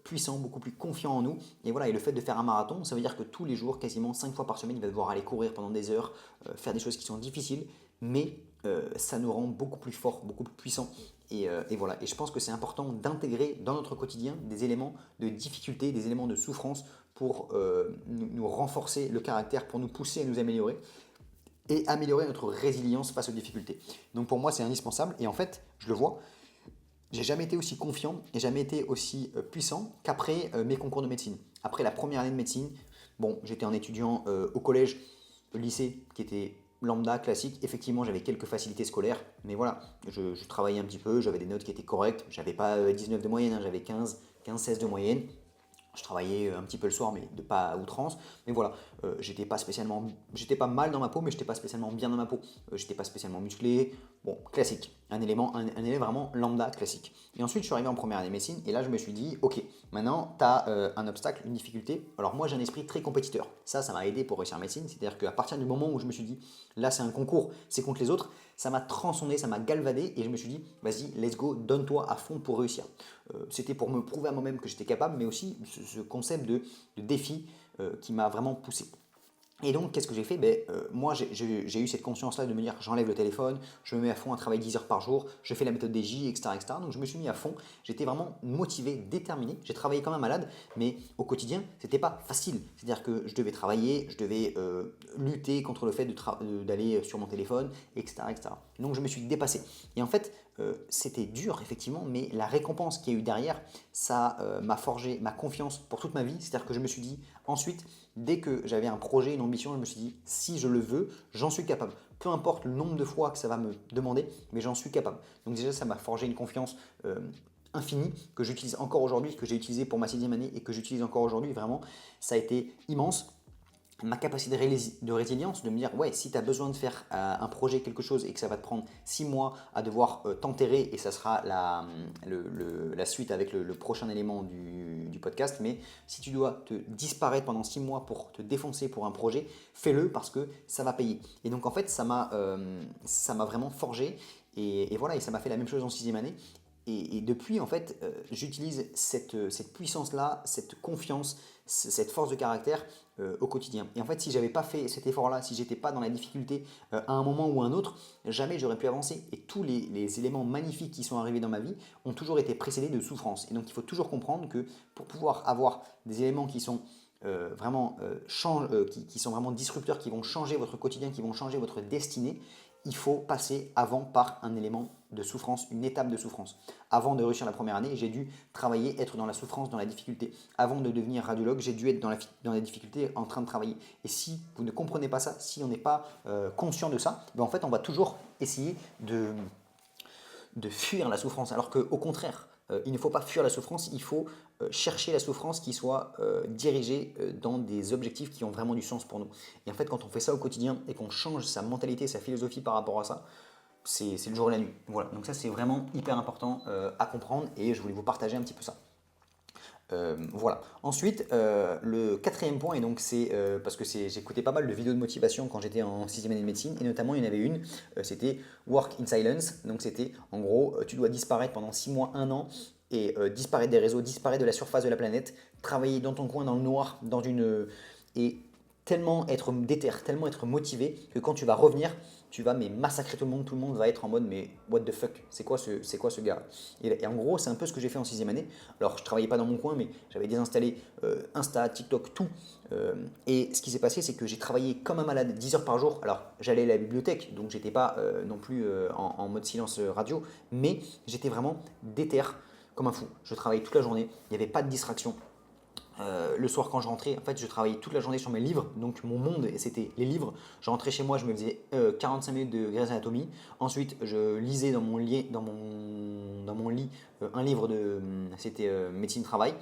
puissant, beaucoup plus confiant en nous. Et voilà, et le fait de faire un marathon, ça veut dire que tous les jours, quasiment 5 fois par semaine, il va devoir aller courir pendant des heures, faire des choses qui sont difficiles, mais ça nous rend beaucoup plus forts, beaucoup plus puissants. Et voilà, et je pense que c'est important d'intégrer dans notre quotidien des éléments de difficulté, des éléments de souffrance pour nous renforcer le caractère, pour nous pousser à nous améliorer et améliorer notre résilience face aux difficultés. Donc pour moi, c'est indispensable et en fait, je le vois, j'ai jamais été aussi confiant et jamais été aussi puissant qu'après mes concours de médecine. Après la première année de médecine, bon, j'étais un étudiant au collège, au lycée qui était lambda, classique. Effectivement, j'avais quelques facilités scolaires, mais voilà, je travaillais un petit peu, j'avais des notes qui étaient correctes. J'avais pas 19 de moyenne, hein, j'avais 15-16 de moyenne. Je travaillais un petit peu le soir, mais pas à outrance. Mais voilà, j'étais pas mal dans ma peau, mais j'étais pas spécialement bien dans ma peau. J'étais pas spécialement musclé. Bon, classique. Un élément vraiment lambda, classique. Et ensuite, je suis arrivé en première année de médecine, et là, je me suis dit, ok, maintenant, tu as un obstacle, une difficulté. Alors moi, j'ai un esprit très compétiteur. Ça m'a aidé pour réussir en médecine. C'est-à-dire qu'à partir du moment où je me suis dit, là, c'est un concours, c'est contre les autres, ça m'a transcendé, ça m'a galvadé, et je me suis dit, vas-y, let's go, donne-toi à fond pour réussir. C'était pour me prouver à moi-même que j'étais capable, mais aussi ce concept de défi qui m'a vraiment poussé. Et donc, qu'est-ce que j'ai fait? Moi, j'ai eu cette conscience-là de me dire, j'enlève le téléphone, je me mets à fond à travailler 10 heures par jour, je fais la méthode DJ, etc., etc. Donc, je me suis mis à fond, j'étais vraiment motivé, déterminé. J'ai travaillé comme un malade, mais au quotidien, c'était pas facile. C'est-à-dire que je devais travailler, je devais lutter contre le fait d'aller sur mon téléphone, etc., etc. Donc, je me suis dépassé. Et en fait, c'était dur, effectivement, mais la récompense qu'il y a eu derrière, ça m'a forgé ma confiance pour toute ma vie. C'est-à-dire que je me suis dit, ensuite, dès que j'avais un projet, une ambition, je me suis dit, si je le veux, j'en suis capable. Peu importe le nombre de fois que ça va me demander, mais j'en suis capable. Donc déjà, ça m'a forgé une confiance infinie que j'utilise encore aujourd'hui, que j'ai utilisé pour ma 6e année et que j'utilise encore aujourd'hui. Vraiment, ça a été immense. Ma capacité de résilience, de me dire, ouais, si tu as besoin de faire un projet, quelque chose, et que ça va te prendre 6 mois à devoir t'enterrer, et ça sera la suite avec le prochain élément du podcast, mais si tu dois te disparaître pendant 6 mois pour te défoncer pour un projet, fais-le parce que ça va payer. Et donc en fait, ça m'a vraiment forgé, et voilà, et ça m'a fait la même chose en 6e année. Et depuis, en fait, j'utilise cette puissance-là, cette confiance, cette force de caractère au quotidien. Et en fait, si j'avais pas fait cet effort-là, si j'étais pas dans la difficulté à un moment ou à un autre, jamais j'aurais pu avancer. Et tous les éléments magnifiques qui sont arrivés dans ma vie ont toujours été précédés de souffrance. Et donc, il faut toujours comprendre que pour pouvoir avoir des éléments qui sont qui sont vraiment disrupteurs, qui vont changer votre quotidien, qui vont changer votre destinée, il faut passer avant par un élément de souffrance, une étape de souffrance. Avant de réussir la première année, j'ai dû travailler, être dans la souffrance, dans la difficulté. Avant de devenir radiologue, j'ai dû être dans la difficulté en train de travailler. Et si vous ne comprenez pas ça, si on n'est pas conscient de ça, en fait, on va toujours essayer de fuir la souffrance. Alors qu'au contraire, il ne faut pas fuir la souffrance, il faut chercher la souffrance qui soit dirigée dans des objectifs qui ont vraiment du sens pour nous. Et en fait, quand on fait ça au quotidien et qu'on change sa mentalité, sa philosophie par rapport à ça, c'est le jour et la nuit. Voilà, donc ça c'est vraiment hyper important à comprendre et je voulais vous partager un petit peu ça. Voilà. Ensuite, le 4e point, et donc c'est parce que j'écoutais pas mal de vidéos de motivation quand j'étais en 6e année de médecine, et notamment il y en avait une, c'était Work in Silence. Donc c'était en gros, tu dois disparaître pendant 6 mois, 1 an, et disparaître des réseaux, disparaître de la surface de la planète, travailler dans ton coin, dans le noir, et tellement être déter, tellement être motivé que quand tu vas revenir, tu vas massacrer tout le monde va être en mode mais what the fuck, c'est quoi ce gars? Et en gros, c'est un peu ce que j'ai fait en 6e année. Alors, je travaillais pas dans mon coin, mais j'avais désinstallé Insta, TikTok, tout. Et ce qui s'est passé, c'est que j'ai travaillé comme un malade 10 heures par jour. Alors, j'allais à la bibliothèque, donc j'étais pas non plus en mode silence radio, mais j'étais vraiment déter. comme un fou. Je travaillais toute la journée, il n'y avait pas de distraction. Le soir quand je rentrais, en fait je travaillais toute la journée sur mes livres, donc mon monde c'était les livres. Je rentrais chez moi, je me faisais 45 minutes de Grey's Anatomy. Ensuite je lisais dans mon lit un livre c'était médecine travail.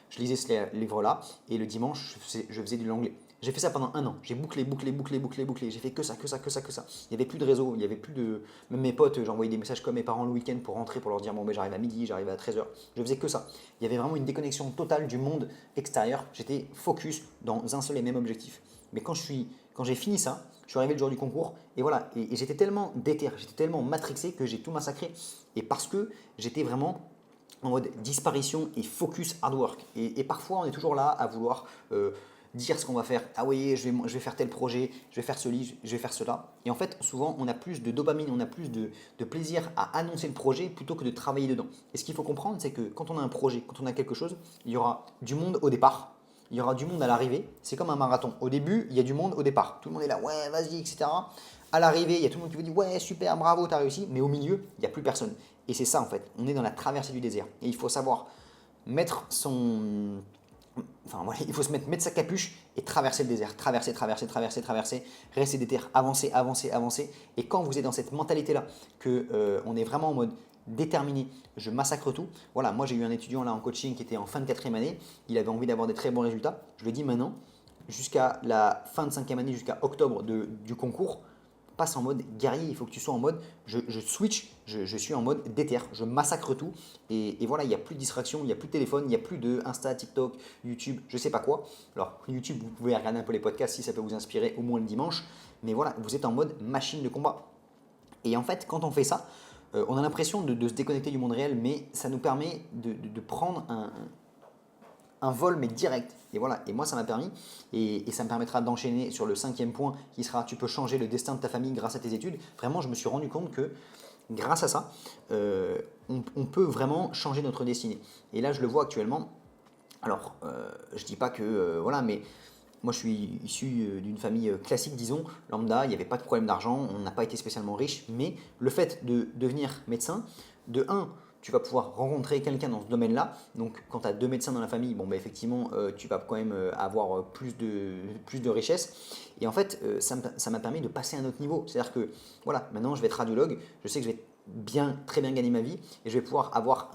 Je lisais ce livre-là et le dimanche je faisais de l'anglais. J'ai fait ça pendant un an. J'ai bouclé. J'ai fait que ça. Il n'y avait plus de réseau, il n'y avait plus de. Même mes potes, j'envoyais des messages comme mes parents le week-end pour rentrer, pour leur dire bon, ben, j'arrive à midi, j'arrive à 13h. Je faisais que ça. Il y avait vraiment une déconnexion totale du monde extérieur. J'étais focus dans un seul et même objectif. Mais quand j'ai fini ça, je suis arrivé le jour du concours et voilà. Et j'étais tellement déter, j'étais tellement matrixé que j'ai tout massacré. Et parce que j'étais vraiment en mode disparition et focus hard work. Et parfois, on est toujours là à vouloir dire ce qu'on va faire. Ah oui, je vais faire tel projet, je vais faire ceci, je vais faire cela. Et en fait, souvent, on a plus de dopamine, on a plus de plaisir à annoncer le projet plutôt que de travailler dedans. Et ce qu'il faut comprendre, c'est que quand on a un projet, quand on a quelque chose, il y aura du monde au départ. Il y aura du monde à l'arrivée. C'est comme un marathon. Au début, il y a du monde au départ. Tout le monde est là, ouais, vas-y, etc. À l'arrivée, il y a tout le monde qui vous dit, ouais, super, bravo, t'as réussi. Mais au milieu, il n'y a plus personne. Et c'est ça, en fait. On est dans la traversée du désert. Et il faut savoir mettre son. Enfin, voilà, il faut mettre sa capuche et traverser le désert. Traverser. Rester déter, avancer. Et quand vous êtes dans cette mentalité-là, qu'on est vraiment en mode déterminé, je massacre tout. Voilà, moi j'ai eu un étudiant là en coaching qui était en fin de 4e année, il avait envie d'avoir des très bons résultats. Je lui ai dit maintenant, jusqu'à la fin de 5e année, jusqu'à octobre du concours, passe en mode guerrier, il faut que tu sois en mode, je switch, je suis en mode déter, je massacre tout. Et voilà, il n'y a plus de distraction, il n'y a plus de téléphone, il n'y a plus de Insta, TikTok, YouTube, je sais pas quoi. Alors YouTube, vous pouvez regarder un peu les podcasts si ça peut vous inspirer au moins le dimanche. Mais voilà, vous êtes en mode machine de combat. Et en fait, quand on fait ça, on a l'impression de se déconnecter du monde réel, mais ça nous permet de prendre un vol, mais direct. Et voilà, et moi ça m'a permis, et ça me permettra d'enchaîner sur le 5e point qui sera tu peux changer le destin de ta famille grâce à tes études. Vraiment, je me suis rendu compte que grâce à ça, on peut vraiment changer notre destinée. Et là, je le vois actuellement. Alors, je dis pas que, voilà, mais moi, je suis issu d'une famille classique, disons, lambda, il n'y avait pas de problème d'argent, on n'a pas été spécialement riche, mais le fait de devenir médecin, de un, tu vas pouvoir rencontrer quelqu'un dans ce domaine-là. Donc, quand tu as 2 médecins dans la famille, bon, bah, effectivement, tu vas quand même avoir plus de richesse. Et en fait, ça m'a permis de passer à un autre niveau. C'est-à-dire que, voilà, maintenant, je vais être radiologue, je sais que je vais très bien gagner ma vie, et je vais pouvoir avoir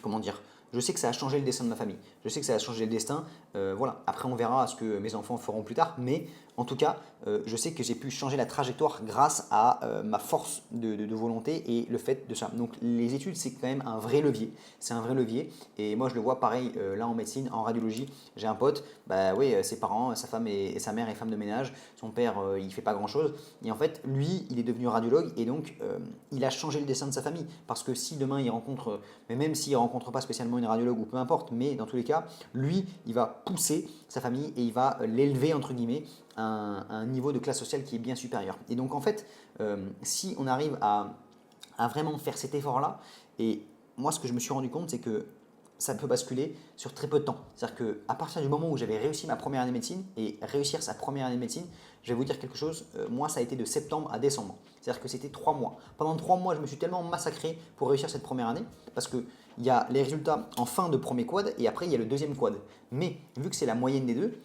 comment dire, je sais que ça a changé le destin de ma famille. Je sais que ça a changé le destin. Voilà. Après, on verra ce que mes enfants feront plus tard. Mais en tout cas, je sais que j'ai pu changer la trajectoire grâce à ma force de volonté et le fait de ça. Donc, les études, c'est quand même un vrai levier. C'est un vrai levier. Et moi, je le vois pareil là en médecine, en radiologie. J'ai un pote, bah oui, ses parents, sa femme et sa mère est femme de ménage. Son père, il fait pas grand-chose. Et en fait, lui, il est devenu radiologue et donc il a changé le destin de sa famille. Parce que si demain il rencontre, mais même s'il ne rencontre pas spécialement une radiologue ou peu importe, mais dans tous les cas, lui, il va pousser sa famille et il va l'élever, entre guillemets, à un niveau de classe sociale qui est bien supérieur. Et donc en fait, si on arrive à vraiment faire cet effort-là, et moi ce que je me suis rendu compte, c'est que ça peut basculer sur très peu de temps. C'est-à-dire qu'à partir du moment où j'avais réussi ma première année de médecine, et réussir sa première année de médecine, je vais vous dire quelque chose, moi ça a été de septembre à décembre. C'est-à-dire que c'était 3 mois. Pendant 3 mois, je me suis tellement massacré pour réussir cette première année, parce qu'il y a les résultats en fin de premier quad, et après il y a le deuxième quad. Mais vu que c'est la moyenne des deux,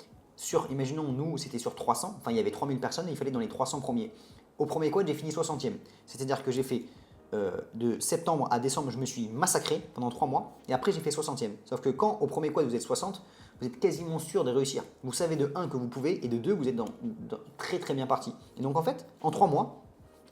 imaginons nous c'était sur 300, enfin il y avait 3000 personnes et il fallait dans les 300 premiers. Au premier quad, j'ai fini 60e. C'est-à-dire que j'ai fait de septembre à décembre, je me suis massacré pendant 3 mois et après j'ai fait 60e. Sauf que quand au premier quad vous êtes 60, vous êtes quasiment sûr de réussir. Vous savez de 1 que vous pouvez et de 2 vous êtes dans très très bien parti. Et donc en fait, en 3 mois,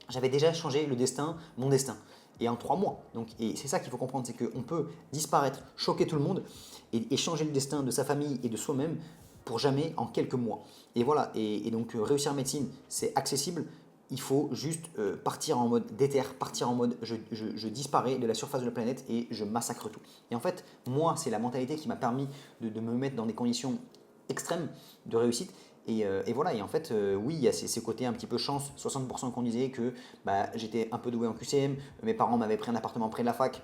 j'avais déjà changé le destin, mon destin. Et en 3 mois. Donc, et c'est ça qu'il faut comprendre, c'est qu'on peut disparaître, choquer tout le monde et changer le destin de sa famille et de soi-même pour jamais en quelques mois. Et voilà, et donc réussir en médecine, c'est accessible. Il faut juste partir en mode déter, partir en mode je disparais de la surface de la planète et je massacre tout. Et en fait, moi, c'est la mentalité qui m'a permis de me mettre dans des conditions extrêmes de réussite. Et voilà, et en fait, oui, il y a ces côtés un petit peu chance, 60% qu'on disait que bah, j'étais un peu doué en QCM, mes parents m'avaient pris un appartement près de la fac,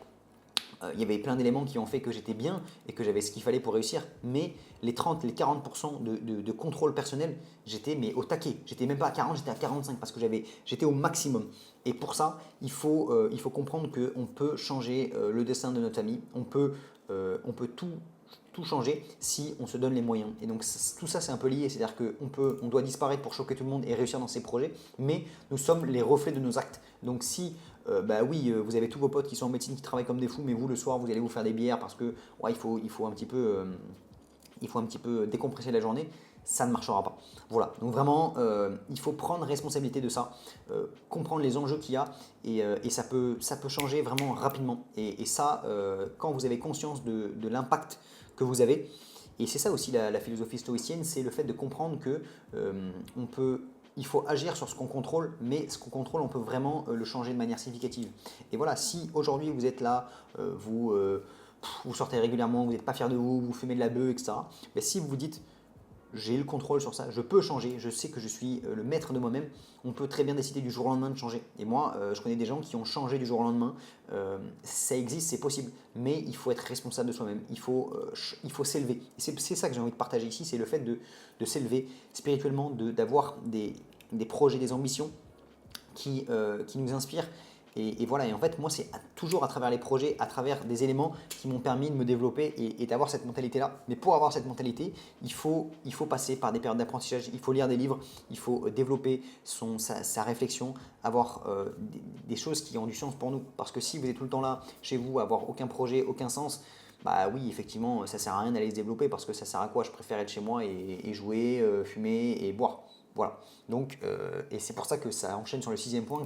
il y avait plein d'éléments qui ont fait que j'étais bien et que j'avais ce qu'il fallait pour réussir. Mais les 30, les 40% de contrôle personnel, j'étais mais au taquet. J'étais même pas à 40, j'étais à 45 parce que j'étais au maximum. Et pour ça, il faut comprendre qu'on peut changer le destin de notre famille. On peut tout changer si on se donne les moyens. Et donc tout ça c'est un peu lié, c'est-à-dire qu'on doit disparaître pour choquer tout le monde et réussir dans ses projets, mais nous sommes les reflets de nos actes. Donc si vous avez tous vos potes qui sont en médecine qui travaillent comme des fous, mais vous le soir vous allez vous faire des bières parce que il faut un petit peu décompresser la journée, ça ne marchera pas. Voilà, donc vraiment, il faut prendre responsabilité de ça, comprendre les enjeux qu'il y a et ça peut changer vraiment rapidement. Et ça, quand vous avez conscience de l'impact que vous avez, et c'est ça aussi la philosophie stoïcienne, c'est le fait de comprendre que il faut agir sur ce qu'on contrôle, mais ce qu'on contrôle, on peut vraiment le changer de manière significative. Et voilà, si aujourd'hui vous êtes là, vous sortez régulièrement, vous n'êtes pas fier de vous, vous fumez de la beuh, etc. Mais si vous vous dites, j'ai le contrôle sur ça, je peux changer, je sais que je suis le maître de moi-même, on peut très bien décider du jour au lendemain de changer. Et moi, je connais des gens qui ont changé du jour au lendemain, ça existe, c'est possible, mais il faut être responsable de soi-même, il faut s'élever. Et c'est ça que j'ai envie de partager ici, c'est le fait de s'élever spirituellement, d'avoir des projets, des ambitions qui nous inspirent. Et voilà, et en fait, moi, c'est toujours à travers les projets, à travers des éléments qui m'ont permis de me développer et d'avoir cette mentalité-là. Mais pour avoir cette mentalité, il faut passer par des périodes d'apprentissage, il faut lire des livres, il faut développer sa réflexion, avoir des choses qui ont du sens pour nous. Parce que si vous êtes tout le temps là, chez vous, avoir aucun projet, aucun sens, bah oui, effectivement, ça sert à rien d'aller se développer parce que ça sert à quoi? Je préfère être chez moi et jouer, fumer et boire. Voilà. Donc, et c'est pour ça que ça enchaîne sur le 6e point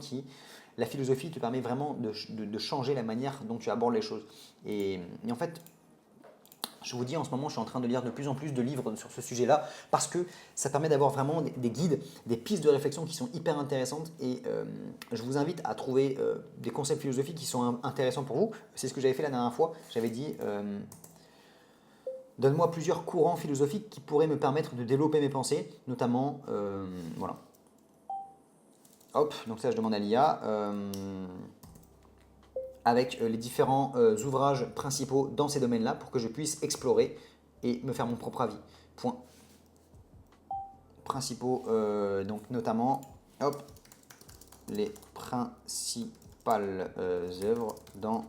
la philosophie te permet vraiment de changer la manière dont tu abordes les choses. Et en fait, je vous dis, en ce moment, je suis en train de lire de plus en plus de livres sur ce sujet-là parce que ça permet d'avoir vraiment des guides, des pistes de réflexion qui sont hyper intéressantes. Et je vous invite à trouver des concepts philosophiques qui sont intéressants pour vous. C'est ce que j'avais fait la dernière fois. J'avais dit, donne-moi plusieurs courants philosophiques qui pourraient me permettre de développer mes pensées, notamment, voilà. Hop, donc ça je demande à l'IA, avec les différents ouvrages principaux dans ces domaines-là pour que je puisse explorer et me faire mon propre avis. Point. Principaux, donc notamment, hop, les principales œuvres dans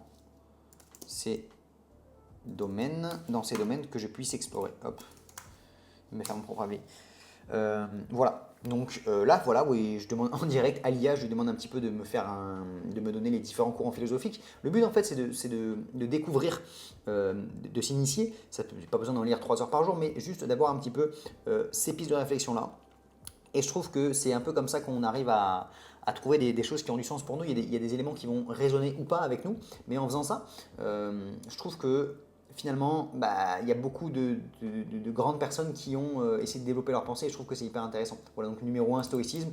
ces domaines que je puisse explorer. Hop, me faire mon propre avis. Voilà. Donc là, voilà, oui, je demande en direct à l'IA, je lui demande un petit peu de me donner les différents courants philosophiques. Le but, en fait, c'est de découvrir, de s'initier. Ça n'a pas besoin d'en lire 3 heures par jour, mais juste d'avoir un petit peu ces pistes de réflexion-là. Et je trouve que c'est un peu comme ça qu'on arrive à trouver des choses qui ont du sens pour nous. Il y a des éléments qui vont résonner ou pas avec nous, mais en faisant ça, je trouve que finalement, il y a beaucoup de grandes personnes qui ont essayé de développer leur pensée et je trouve que c'est hyper intéressant. Voilà, donc numéro 1, stoïcisme,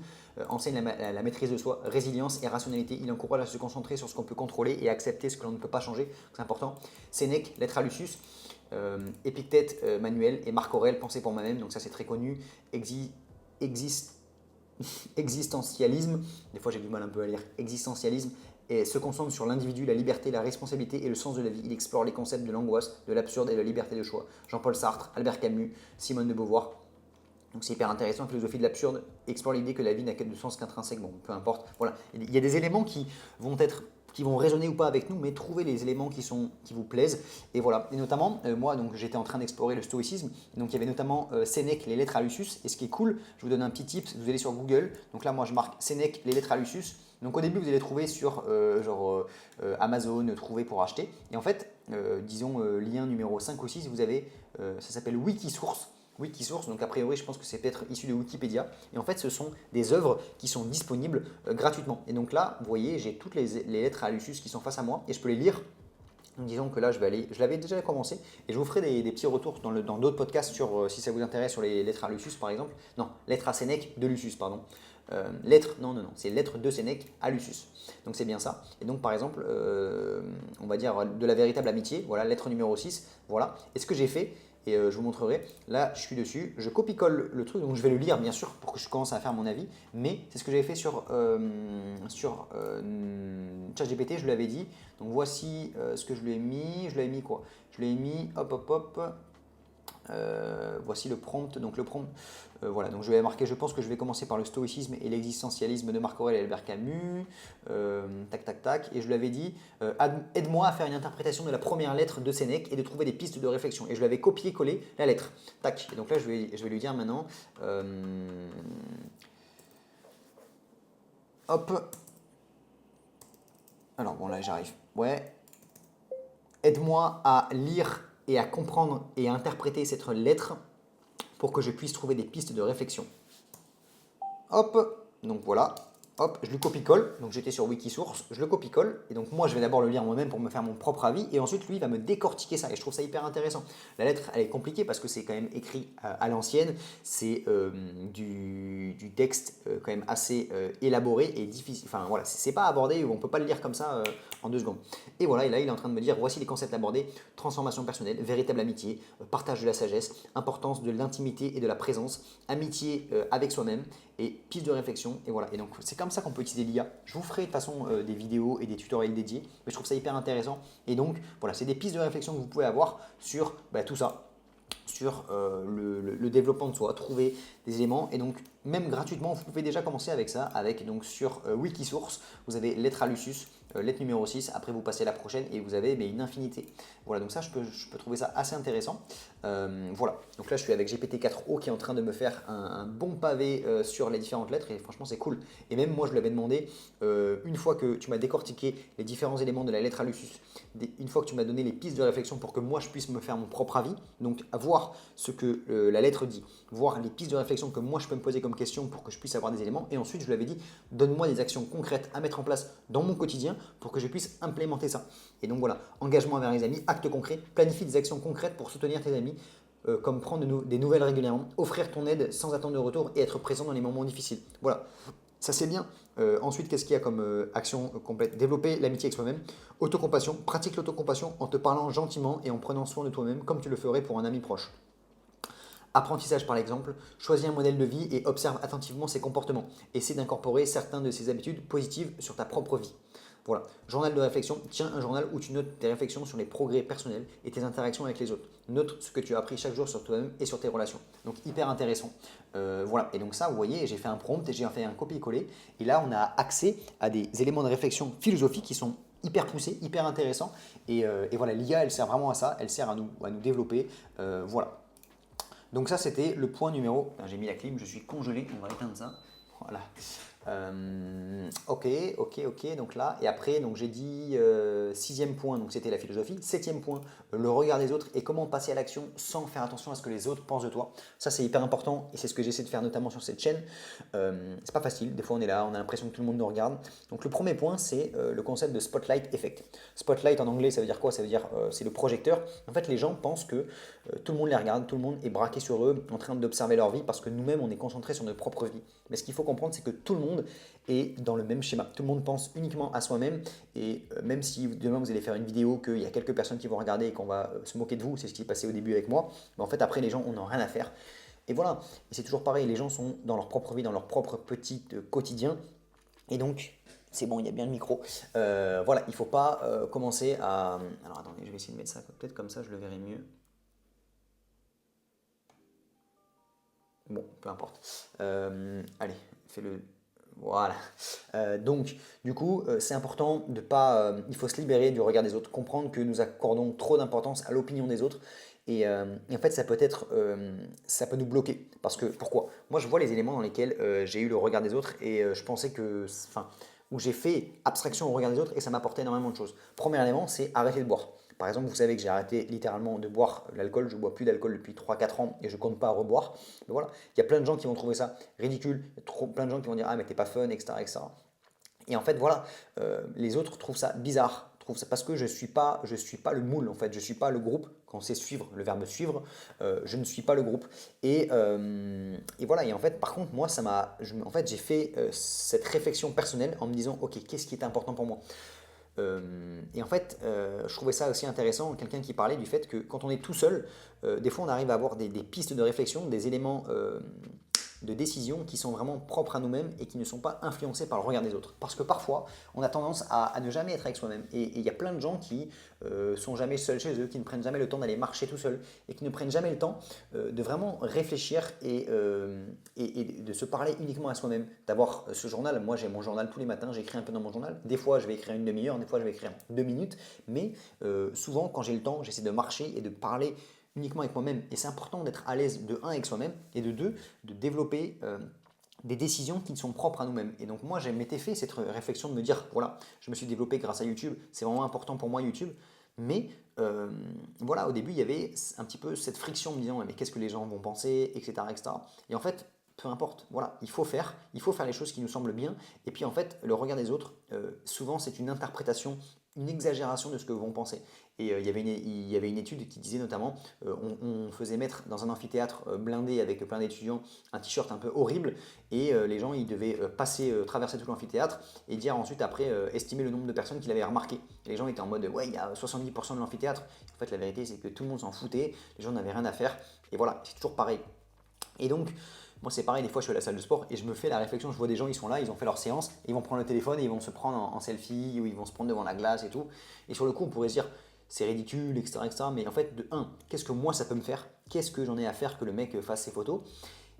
enseigne la maîtrise de soi, résilience et rationalité. Il encourage à se concentrer sur ce qu'on peut contrôler et à accepter ce que l'on ne peut pas changer, c'est important. Sénèque, Lettre à Lucius, Épictète, Manuel et Marc Aurèle, Pensée pour moi-même, donc ça c'est très connu. Existentialisme, des fois j'ai du mal un peu à lire, existentialisme, et se concentre sur l'individu, la liberté, la responsabilité et le sens de la vie. Il explore les concepts de l'angoisse, de l'absurde et de la liberté de choix. Jean-Paul Sartre, Albert Camus, Simone de Beauvoir. Donc c'est hyper intéressant, la philosophie de l'absurde explore l'idée que la vie n'a de sens qu'intrinsèque. Bon, peu importe. Voilà, il y a des éléments qui vont résonner ou pas avec nous, mais trouvez les éléments qui vous plaisent. Et voilà. Et notamment, moi, donc j'étais en train d'explorer le stoïcisme. Donc il y avait notamment Sénèque, les Lettres à Lucius. Et ce qui est cool, je vous donne un petit tip, vous allez sur Google. Donc là, moi, je marque Sénèque, les Lettres à Lucius. Donc au début, vous allez trouver sur Amazon, trouver pour acheter. Et en fait, disons lien numéro 5 ou 6, vous avez, ça s'appelle Wikisource. Wikisource, donc a priori je pense que c'est peut-être issu de Wikipédia. Et en fait ce sont des œuvres qui sont disponibles gratuitement. Et donc là, vous voyez, j'ai toutes les lettres à Lucius qui sont face à moi et je peux les lire. Donc disons que là, je l'avais déjà commencé et je vous ferai des petits retours dans d'autres podcasts sur si ça vous intéresse sur les lettres à Lucius par exemple. Non, lettres à Sénèque de Lucius, pardon. C'est lettres de Sénèque à Lucius. Donc c'est bien ça. Et donc par exemple, on va dire de la véritable amitié, voilà, lettre numéro 6, voilà. Et ce que j'ai fait, et je vous montrerai. Là, je suis dessus, je copie-colle le truc, donc je vais le lire bien sûr pour que je commence à faire mon avis, mais c'est ce que j'avais fait sur ChatGPT, je l'avais dit. Donc voici ce que je lui ai mis. Je lui ai mis quoi? Je lui ai mis, hop, hop, hop. Voici le prompt. Donc le prompt, voilà. Donc je vais marquer. Je pense que je vais commencer par le stoïcisme et l'existentialisme de Marc Aurèle et Albert Camus. Tac, tac, tac. Et je lui avais dit, aide-moi à faire une interprétation de la première lettre de Sénèque et de trouver des pistes de réflexion. Et je lui avais copié-collé la lettre. Tac. Et donc là, je vais lui dire maintenant. Hop. Alors bon, là, j'arrive. Ouais. Aide-moi à lire et à comprendre et à interpréter cette lettre pour que je puisse trouver des pistes de réflexion. Hop, donc voilà, hop, je lui copie-colle. Donc j'étais sur Wikisource, je le copie-colle. Et donc moi, je vais d'abord le lire moi-même pour me faire mon propre avis. Et ensuite, lui, il va me décortiquer ça. Et je trouve ça hyper intéressant. La lettre, elle est compliquée parce que c'est quand même écrit à l'ancienne. C'est du texte quand même assez élaboré et difficile. Enfin voilà, c'est pas abordé, on peut pas le lire comme ça en 2 secondes. Et voilà, et là, il est en train de me dire, voici les concepts abordés: transformation personnelle, véritable amitié, partage de la sagesse, importance de l'intimité et de la présence, amitié avec soi-même et piste de réflexion. Et voilà, et donc c'est comme ça qu'on peut utiliser l'IA. Je vous ferai de toute façon des vidéos et des tutoriels dédiés, mais je trouve ça hyper intéressant. Et donc voilà, c'est des pistes de réflexion que vous pouvez avoir sur tout ça, sur le développement de soi, trouver des éléments. Et donc même gratuitement, vous pouvez déjà commencer avec ça, avec donc sur Wikisource, vous avez lettre à Lucius, lettre numéro 6, après vous passez à la prochaine et vous avez une infinité. Voilà, donc ça je peux trouver ça assez intéressant. Voilà, donc là je suis avec GPT-4o qui est en train de me faire un bon pavé sur les différentes lettres et franchement c'est cool. Et même moi je lui avais demandé, une fois que tu m'as décortiqué les différents éléments de la lettre à Lucius, une fois que tu m'as donné les pistes de réflexion pour que moi je puisse me faire mon propre avis, donc voir ce que la lettre dit, voir les pistes de réflexion que moi je peux me poser comme question pour que je puisse avoir des éléments, et ensuite je lui avais dit, donne-moi des actions concrètes à mettre en place dans mon quotidien pour que je puisse implémenter ça. Et donc voilà, engagement envers les amis, actes concrets, planifie des actions concrètes pour soutenir tes amis, comme prendre des nouvelles régulièrement, offrir ton aide sans attendre de retour et être présent dans les moments difficiles. Voilà, ça c'est bien. Ensuite, qu'est-ce qu'il y a comme action complète? Développer l'amitié avec soi-même. Autocompassion, pratique l'autocompassion en te parlant gentiment et en prenant soin de toi-même comme tu le ferais pour un ami proche. Apprentissage par l'exemple, choisis un modèle de vie et observe attentivement ses comportements. Essaie d'incorporer certaines de ses habitudes positives sur ta propre vie. Voilà. Journal de réflexion, tiens un journal où tu notes tes réflexions sur les progrès personnels et tes interactions avec les autres. Note ce que tu as appris chaque jour sur toi-même et sur tes relations. Donc hyper intéressant. Voilà. Et donc ça, vous voyez, j'ai fait un prompt et j'ai fait un copier-coller. Et là, on a accès à des éléments de réflexion philosophique qui sont hyper poussés, hyper intéressants. Et voilà, l'IA, elle sert vraiment à ça. Elle sert à nous développer. Voilà. Donc ça, c'était le point numéro... J'ai mis la clim, je suis congelé, on va éteindre ça. Voilà. Ok. Donc là, et après, donc j'ai dit 6e point, donc c'était la philosophie. 7e point, le regard des autres et comment passer à l'action sans faire attention à ce que les autres pensent de toi. Ça, c'est hyper important et c'est ce que j'essaie de faire notamment sur cette chaîne. C'est pas facile, des fois on est là, on a l'impression que tout le monde nous regarde. Donc le premier point, c'est le concept de spotlight effect. Spotlight en anglais, ça veut dire quoi? Ça veut dire c'est le projecteur. En fait, les gens pensent que tout le monde les regarde, tout le monde est braqué sur eux, en train d'observer leur vie parce que nous-mêmes, on est concentré sur notre propre vie. Mais ce qu'il faut comprendre, c'est que tout le monde est dans le même schéma. Tout le monde pense uniquement à soi-même et même si demain vous allez faire une vidéo qu'il y a quelques personnes qui vont regarder et qu'on va se moquer de vous, c'est ce qui est passé au début avec moi, mais en fait après les gens on n'en a rien à faire. Et voilà, et c'est toujours pareil, les gens sont dans leur propre vie, dans leur propre petit quotidien et donc c'est bon, il y a bien le micro. Voilà, il ne faut pas commencer à... Alors attendez, je vais essayer de mettre ça peut-être comme ça, je le verrai mieux. Bon, peu importe. Allez, fais-le. Voilà. Donc, du coup, c'est important de pas. Il faut se libérer du regard des autres, comprendre que nous accordons trop d'importance à l'opinion des autres. Et en fait, ça peut nous bloquer. Parce que, pourquoi? Moi, je vois les éléments dans lesquels j'ai eu le regard des autres et je pensais que. Enfin, où j'ai fait abstraction au regard des autres et ça m'apportait énormément de choses. Premier élément, c'est arrêter de boire. Par exemple, vous savez que j'ai arrêté littéralement de boire l'alcool, je ne bois plus d'alcool depuis 3-4 ans et je ne compte pas à reboire. Mais voilà, il y a plein de gens qui vont trouver ça ridicule, il y a plein de gens qui vont dire ah mais t'es pas fun, etc., etc. Et en fait voilà, les autres trouvent ça bizarre, trouvent ça parce que je suis pas le moule en fait, je suis pas le groupe. Quand c'est suivre, le verbe suivre, je ne suis pas le groupe. Et voilà, et en fait par contre moi en fait j'ai fait cette réflexion personnelle en me disant ok qu'est-ce qui est important pour moi. Et en fait, je trouvais ça aussi intéressant, quelqu'un qui parlait du fait que quand on est tout seul, des fois on arrive à avoir des pistes de réflexion, des éléments de décision qui sont vraiment propres à nous-mêmes et qui ne sont pas influencés par le regard des autres. Parce que parfois, on a tendance à ne jamais être avec soi-même. Et il y a plein de gens qui sont jamais seuls chez eux, qui ne prennent jamais le temps d'aller marcher tout seul et qui ne prennent jamais le temps de vraiment réfléchir et de se parler uniquement à soi-même. D'avoir ce journal, moi j'ai mon journal tous les matins, j'écris un peu dans mon journal. Des fois, je vais écrire une demi-heure, des fois, je vais écrire 2 minutes. Mais souvent, quand j'ai le temps, j'essaie de marcher et de parler uniquement avec moi-même. Et c'est important d'être à l'aise de un avec soi-même et de deux de développer des décisions qui sont propres à nous-mêmes. Et donc moi, j'ai m'étais fait cette réflexion de me dire, voilà, je me suis développé grâce à YouTube, c'est vraiment important pour moi YouTube. Mais voilà, au début, il y avait un petit peu cette friction me disant, mais qu'est-ce que les gens vont penser, etc., etc. Et en fait, peu importe, voilà, il faut faire les choses qui nous semblent bien. Et puis en fait, le regard des autres, souvent c'est une interprétation, une exagération de ce que vont penser. Et il y avait une étude qui disait notamment, on faisait mettre dans un amphithéâtre blindé avec plein d'étudiants un t-shirt un peu horrible, et les gens ils devaient traverser tout l'amphithéâtre et dire ensuite après estimer le nombre de personnes qu'ils avaient remarqué. Et les gens étaient en mode ouais, il y a 70% de l'amphithéâtre. En fait, la vérité c'est que tout le monde s'en foutait, les gens n'avaient rien à faire, et voilà, c'est toujours pareil. Et donc, moi c'est pareil, des fois je suis à la salle de sport et je me fais la réflexion, je vois des gens, ils sont là, ils ont fait leur séance, ils vont prendre le téléphone et ils vont se prendre en selfie ou ils vont se prendre devant la glace et tout. Et sur le coup, on pourrait se dire, c'est ridicule, etc., etc. Mais en fait, de un, qu'est-ce que moi ça peut me faire? Qu'est-ce que j'en ai à faire que le mec fasse ses photos?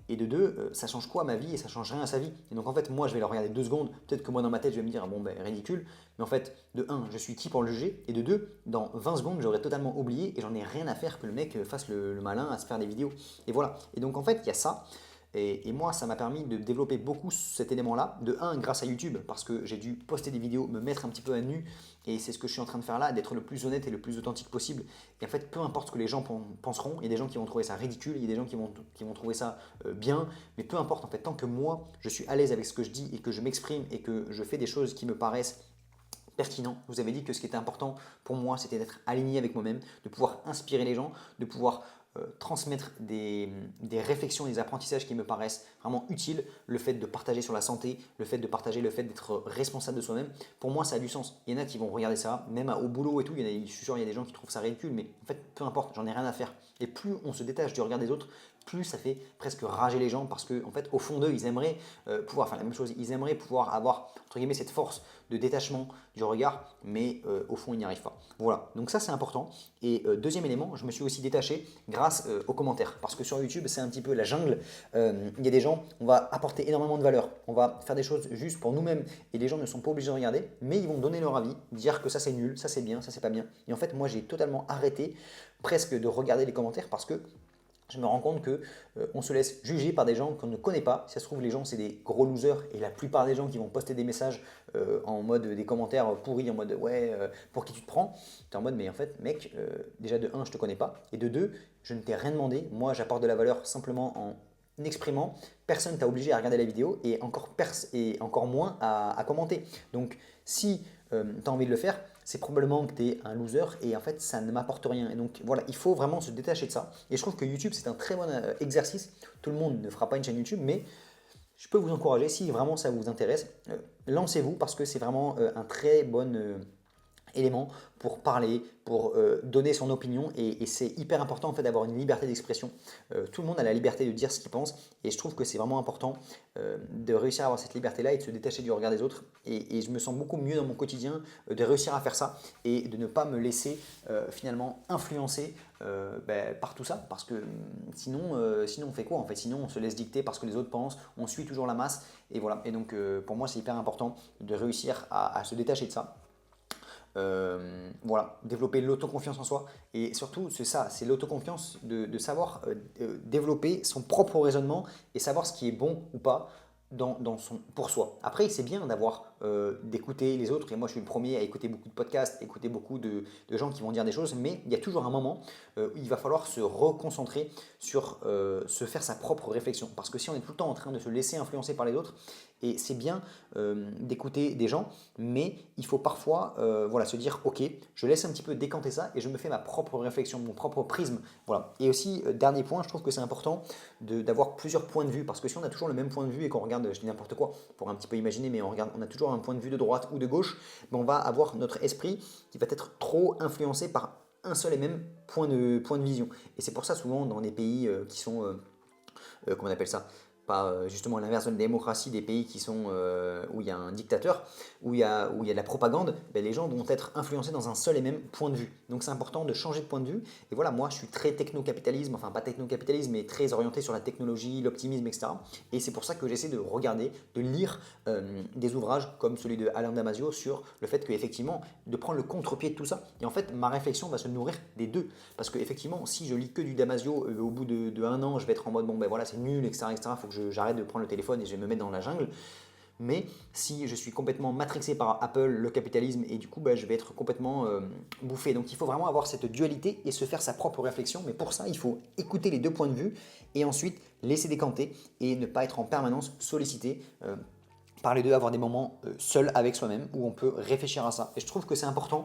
Et de deux, ça change quoi à ma vie et ça change rien à sa vie. Et donc en fait, moi je vais le regarder 2 secondes, peut-être que moi dans ma tête je vais me dire, bon ben ridicule, mais en fait, de un, je suis qui pour le juger, et de deux, dans 20 secondes, j'aurais totalement oublié et j'en ai rien à faire que le mec fasse le malin à se faire des vidéos. Et voilà. Et donc en fait, il y a ça. Et moi, ça m'a permis de développer beaucoup cet élément-là. De un, grâce à YouTube, parce que j'ai dû poster des vidéos, me mettre un petit peu à nu. Et c'est ce que je suis en train de faire là, d'être le plus honnête et le plus authentique possible. Et en fait, peu importe ce que les gens penseront, il y a des gens qui vont trouver ça ridicule, il y a des gens qui vont trouver ça bien. Mais peu importe, en fait, tant que moi, je suis à l'aise avec ce que je dis et que je m'exprime et que je fais des choses qui me paraissent pertinent. Je vous avais dit que ce qui était important pour moi, c'était d'être aligné avec moi-même, de pouvoir inspirer les gens, de pouvoir transmettre des réflexions, des apprentissages qui me paraissent vraiment utiles. Le fait de partager sur la santé, le fait de partager, le fait d'être responsable de soi-même, pour moi ça a du sens. Il y en a qui vont regarder ça, même au boulot et tout, je suis sûr il y a des gens qui trouvent ça ridicule, mais en fait peu importe, j'en ai rien à faire. Et plus on se détache du regard des autres, plus ça fait presque rager les gens parce que en fait au fond d'eux ils aimeraient pouvoir faire la même chose, ils aimeraient pouvoir avoir entre guillemets cette force de détachement du regard, mais au fond ils n'y arrivent pas. Voilà, donc ça c'est important. Et deuxième élément, je me suis aussi détaché grâce aux commentaires parce que sur YouTube c'est un petit peu la jungle. Il y a des gens, on va apporter énormément de valeur, on va faire des choses juste pour nous-mêmes et les gens ne sont pas obligés de regarder, mais ils vont donner leur avis, dire que ça c'est nul, ça c'est bien, ça c'est pas bien. Et en fait moi j'ai totalement arrêté presque de regarder les commentaires parce que je me rends compte que on se laisse juger par des gens qu'on ne connaît pas. Si ça se trouve, les gens, c'est des gros losers. Et la plupart des gens qui vont poster des messages en mode des commentaires pourris, en mode ouais, pour qui tu te prends, tu es en mode mais en fait, mec, déjà de un, je te connais pas. Et de deux, je ne t'ai rien demandé. Moi, j'apporte de la valeur simplement en exprimant. Personne t'a obligé à regarder la vidéo et encore moins à commenter. Donc, si tu as envie de le faire, c'est probablement que tu es un loser et en fait ça ne m'apporte rien. Et donc voilà, il faut vraiment se détacher de ça. Et je trouve que YouTube c'est un très bon exercice. Tout le monde ne fera pas une chaîne YouTube, mais je peux vous encourager, si vraiment ça vous intéresse, lancez-vous parce que c'est vraiment un très bon élément pour parler, pour donner son opinion et c'est hyper important en fait d'avoir une liberté d'expression. Tout le monde a la liberté de dire ce qu'il pense et je trouve que c'est vraiment important de réussir à avoir cette liberté-là et de se détacher du regard des autres et je me sens beaucoup mieux dans mon quotidien de réussir à faire ça et de ne pas me laisser finalement influencer par tout ça parce que sinon on fait quoi en fait? Sinon on se laisse dicter parce que les autres pensent, on suit toujours la masse et voilà. Et donc pour moi c'est hyper important de réussir à se détacher de ça. Voilà, développer l'autoconfiance en soi et surtout c'est ça, c'est l'autoconfiance de savoir développer son propre raisonnement et savoir ce qui est bon ou pas pour soi. Après c'est bien d'écouter les autres et moi je suis le premier à écouter beaucoup de podcasts, écouter beaucoup de gens qui vont dire des choses, mais il y a toujours un moment où il va falloir se reconcentrer sur se faire sa propre réflexion parce que si on est tout le temps en train de se laisser influencer par les autres, et c'est bien d'écouter des gens, mais il faut parfois voilà, se dire ok, je laisse un petit peu décanter ça et je me fais ma propre réflexion, mon propre prisme. Voilà. Et aussi, dernier point, je trouve que c'est important d'avoir plusieurs points de vue parce que si on a toujours le même point de vue et qu'on regarde, je dis n'importe quoi, pour un petit peu imaginer, mais on a toujours soit un point de vue de droite ou de gauche, ben, on va avoir notre esprit qui va être trop influencé par un seul et même point de vision. Et c'est pour ça souvent dans des pays qui sont, comment on appelle ça, pas justement à l'inverse de la démocratie, des pays qui sont, où il y a un dictateur, où il y a de la propagande, ben les gens vont être influencés dans un seul et même point de vue. Donc c'est important de changer de point de vue. Et voilà, moi je suis très techno-capitalisme, enfin pas techno-capitalisme, mais très orienté sur la technologie, l'optimisme, etc. Et c'est pour ça que j'essaie de regarder, de lire des ouvrages comme celui de Alain Damasio sur le fait qu'effectivement, de prendre le contre-pied de tout ça. Et en fait, ma réflexion va se nourrir des deux. Parce qu'effectivement, si je lis que du Damasio, au bout de un an, je vais être en mode, bon ben voilà, c'est nul, etc. Il faut que j'arrête de prendre le téléphone et je vais me mettre dans la jungle. Mais si je suis complètement matrixé par Apple, le capitalisme, et du coup, je vais être complètement bouffé. Donc il faut vraiment avoir cette dualité et se faire sa propre réflexion. Mais pour ça, il faut écouter les deux points de vue et ensuite laisser décanter et ne pas être en permanence sollicité. Par les deux, avoir des moments seuls avec soi-même où on peut réfléchir à ça. Et je trouve que c'est important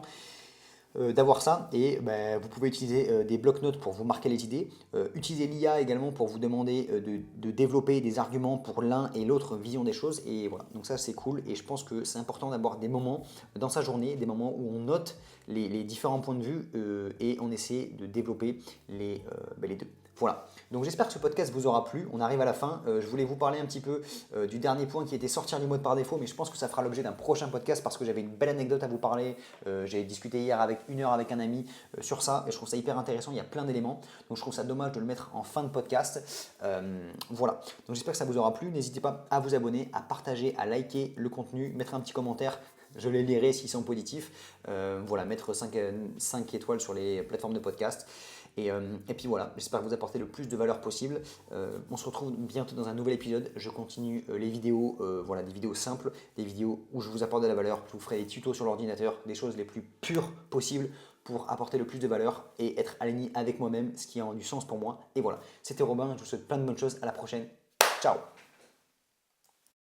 d'avoir ça et vous pouvez utiliser des blocs-notes pour vous marquer les idées, utiliser l'IA également pour vous demander de développer des arguments pour l'un et l'autre vision des choses et voilà, donc ça c'est cool et je pense que c'est important d'avoir des moments dans sa journée, des moments où on note les différents points de vue et on essaie de développer les deux. Voilà, donc j'espère que ce podcast vous aura plu, on arrive à la fin, je voulais vous parler un petit peu du dernier point qui était sortir du mode par défaut, mais je pense que ça fera l'objet d'un prochain podcast parce que j'avais une belle anecdote à vous parler, j'ai discuté hier avec 1 heure avec un ami sur ça et je trouve ça hyper intéressant, il y a plein d'éléments, donc je trouve ça dommage de le mettre en fin de podcast. Voilà, donc j'espère que ça vous aura plu, n'hésitez pas à vous abonner, à partager, à liker le contenu, mettre un petit commentaire. Je les lirai s'ils sont positifs. Voilà, mettre 5 étoiles sur les plateformes de podcast. Et puis voilà, j'espère vous apporter le plus de valeur possible. On se retrouve bientôt dans un nouvel épisode. Je continue les vidéos, voilà, des vidéos simples, des vidéos où je vous apporte de la valeur. Je vous ferai des tutos sur l'ordinateur, des choses les plus pures possibles pour apporter le plus de valeur et être aligné avec moi-même, ce qui a du sens pour moi. Et voilà, c'était Robin, je vous souhaite plein de bonnes choses. À la prochaine. Ciao!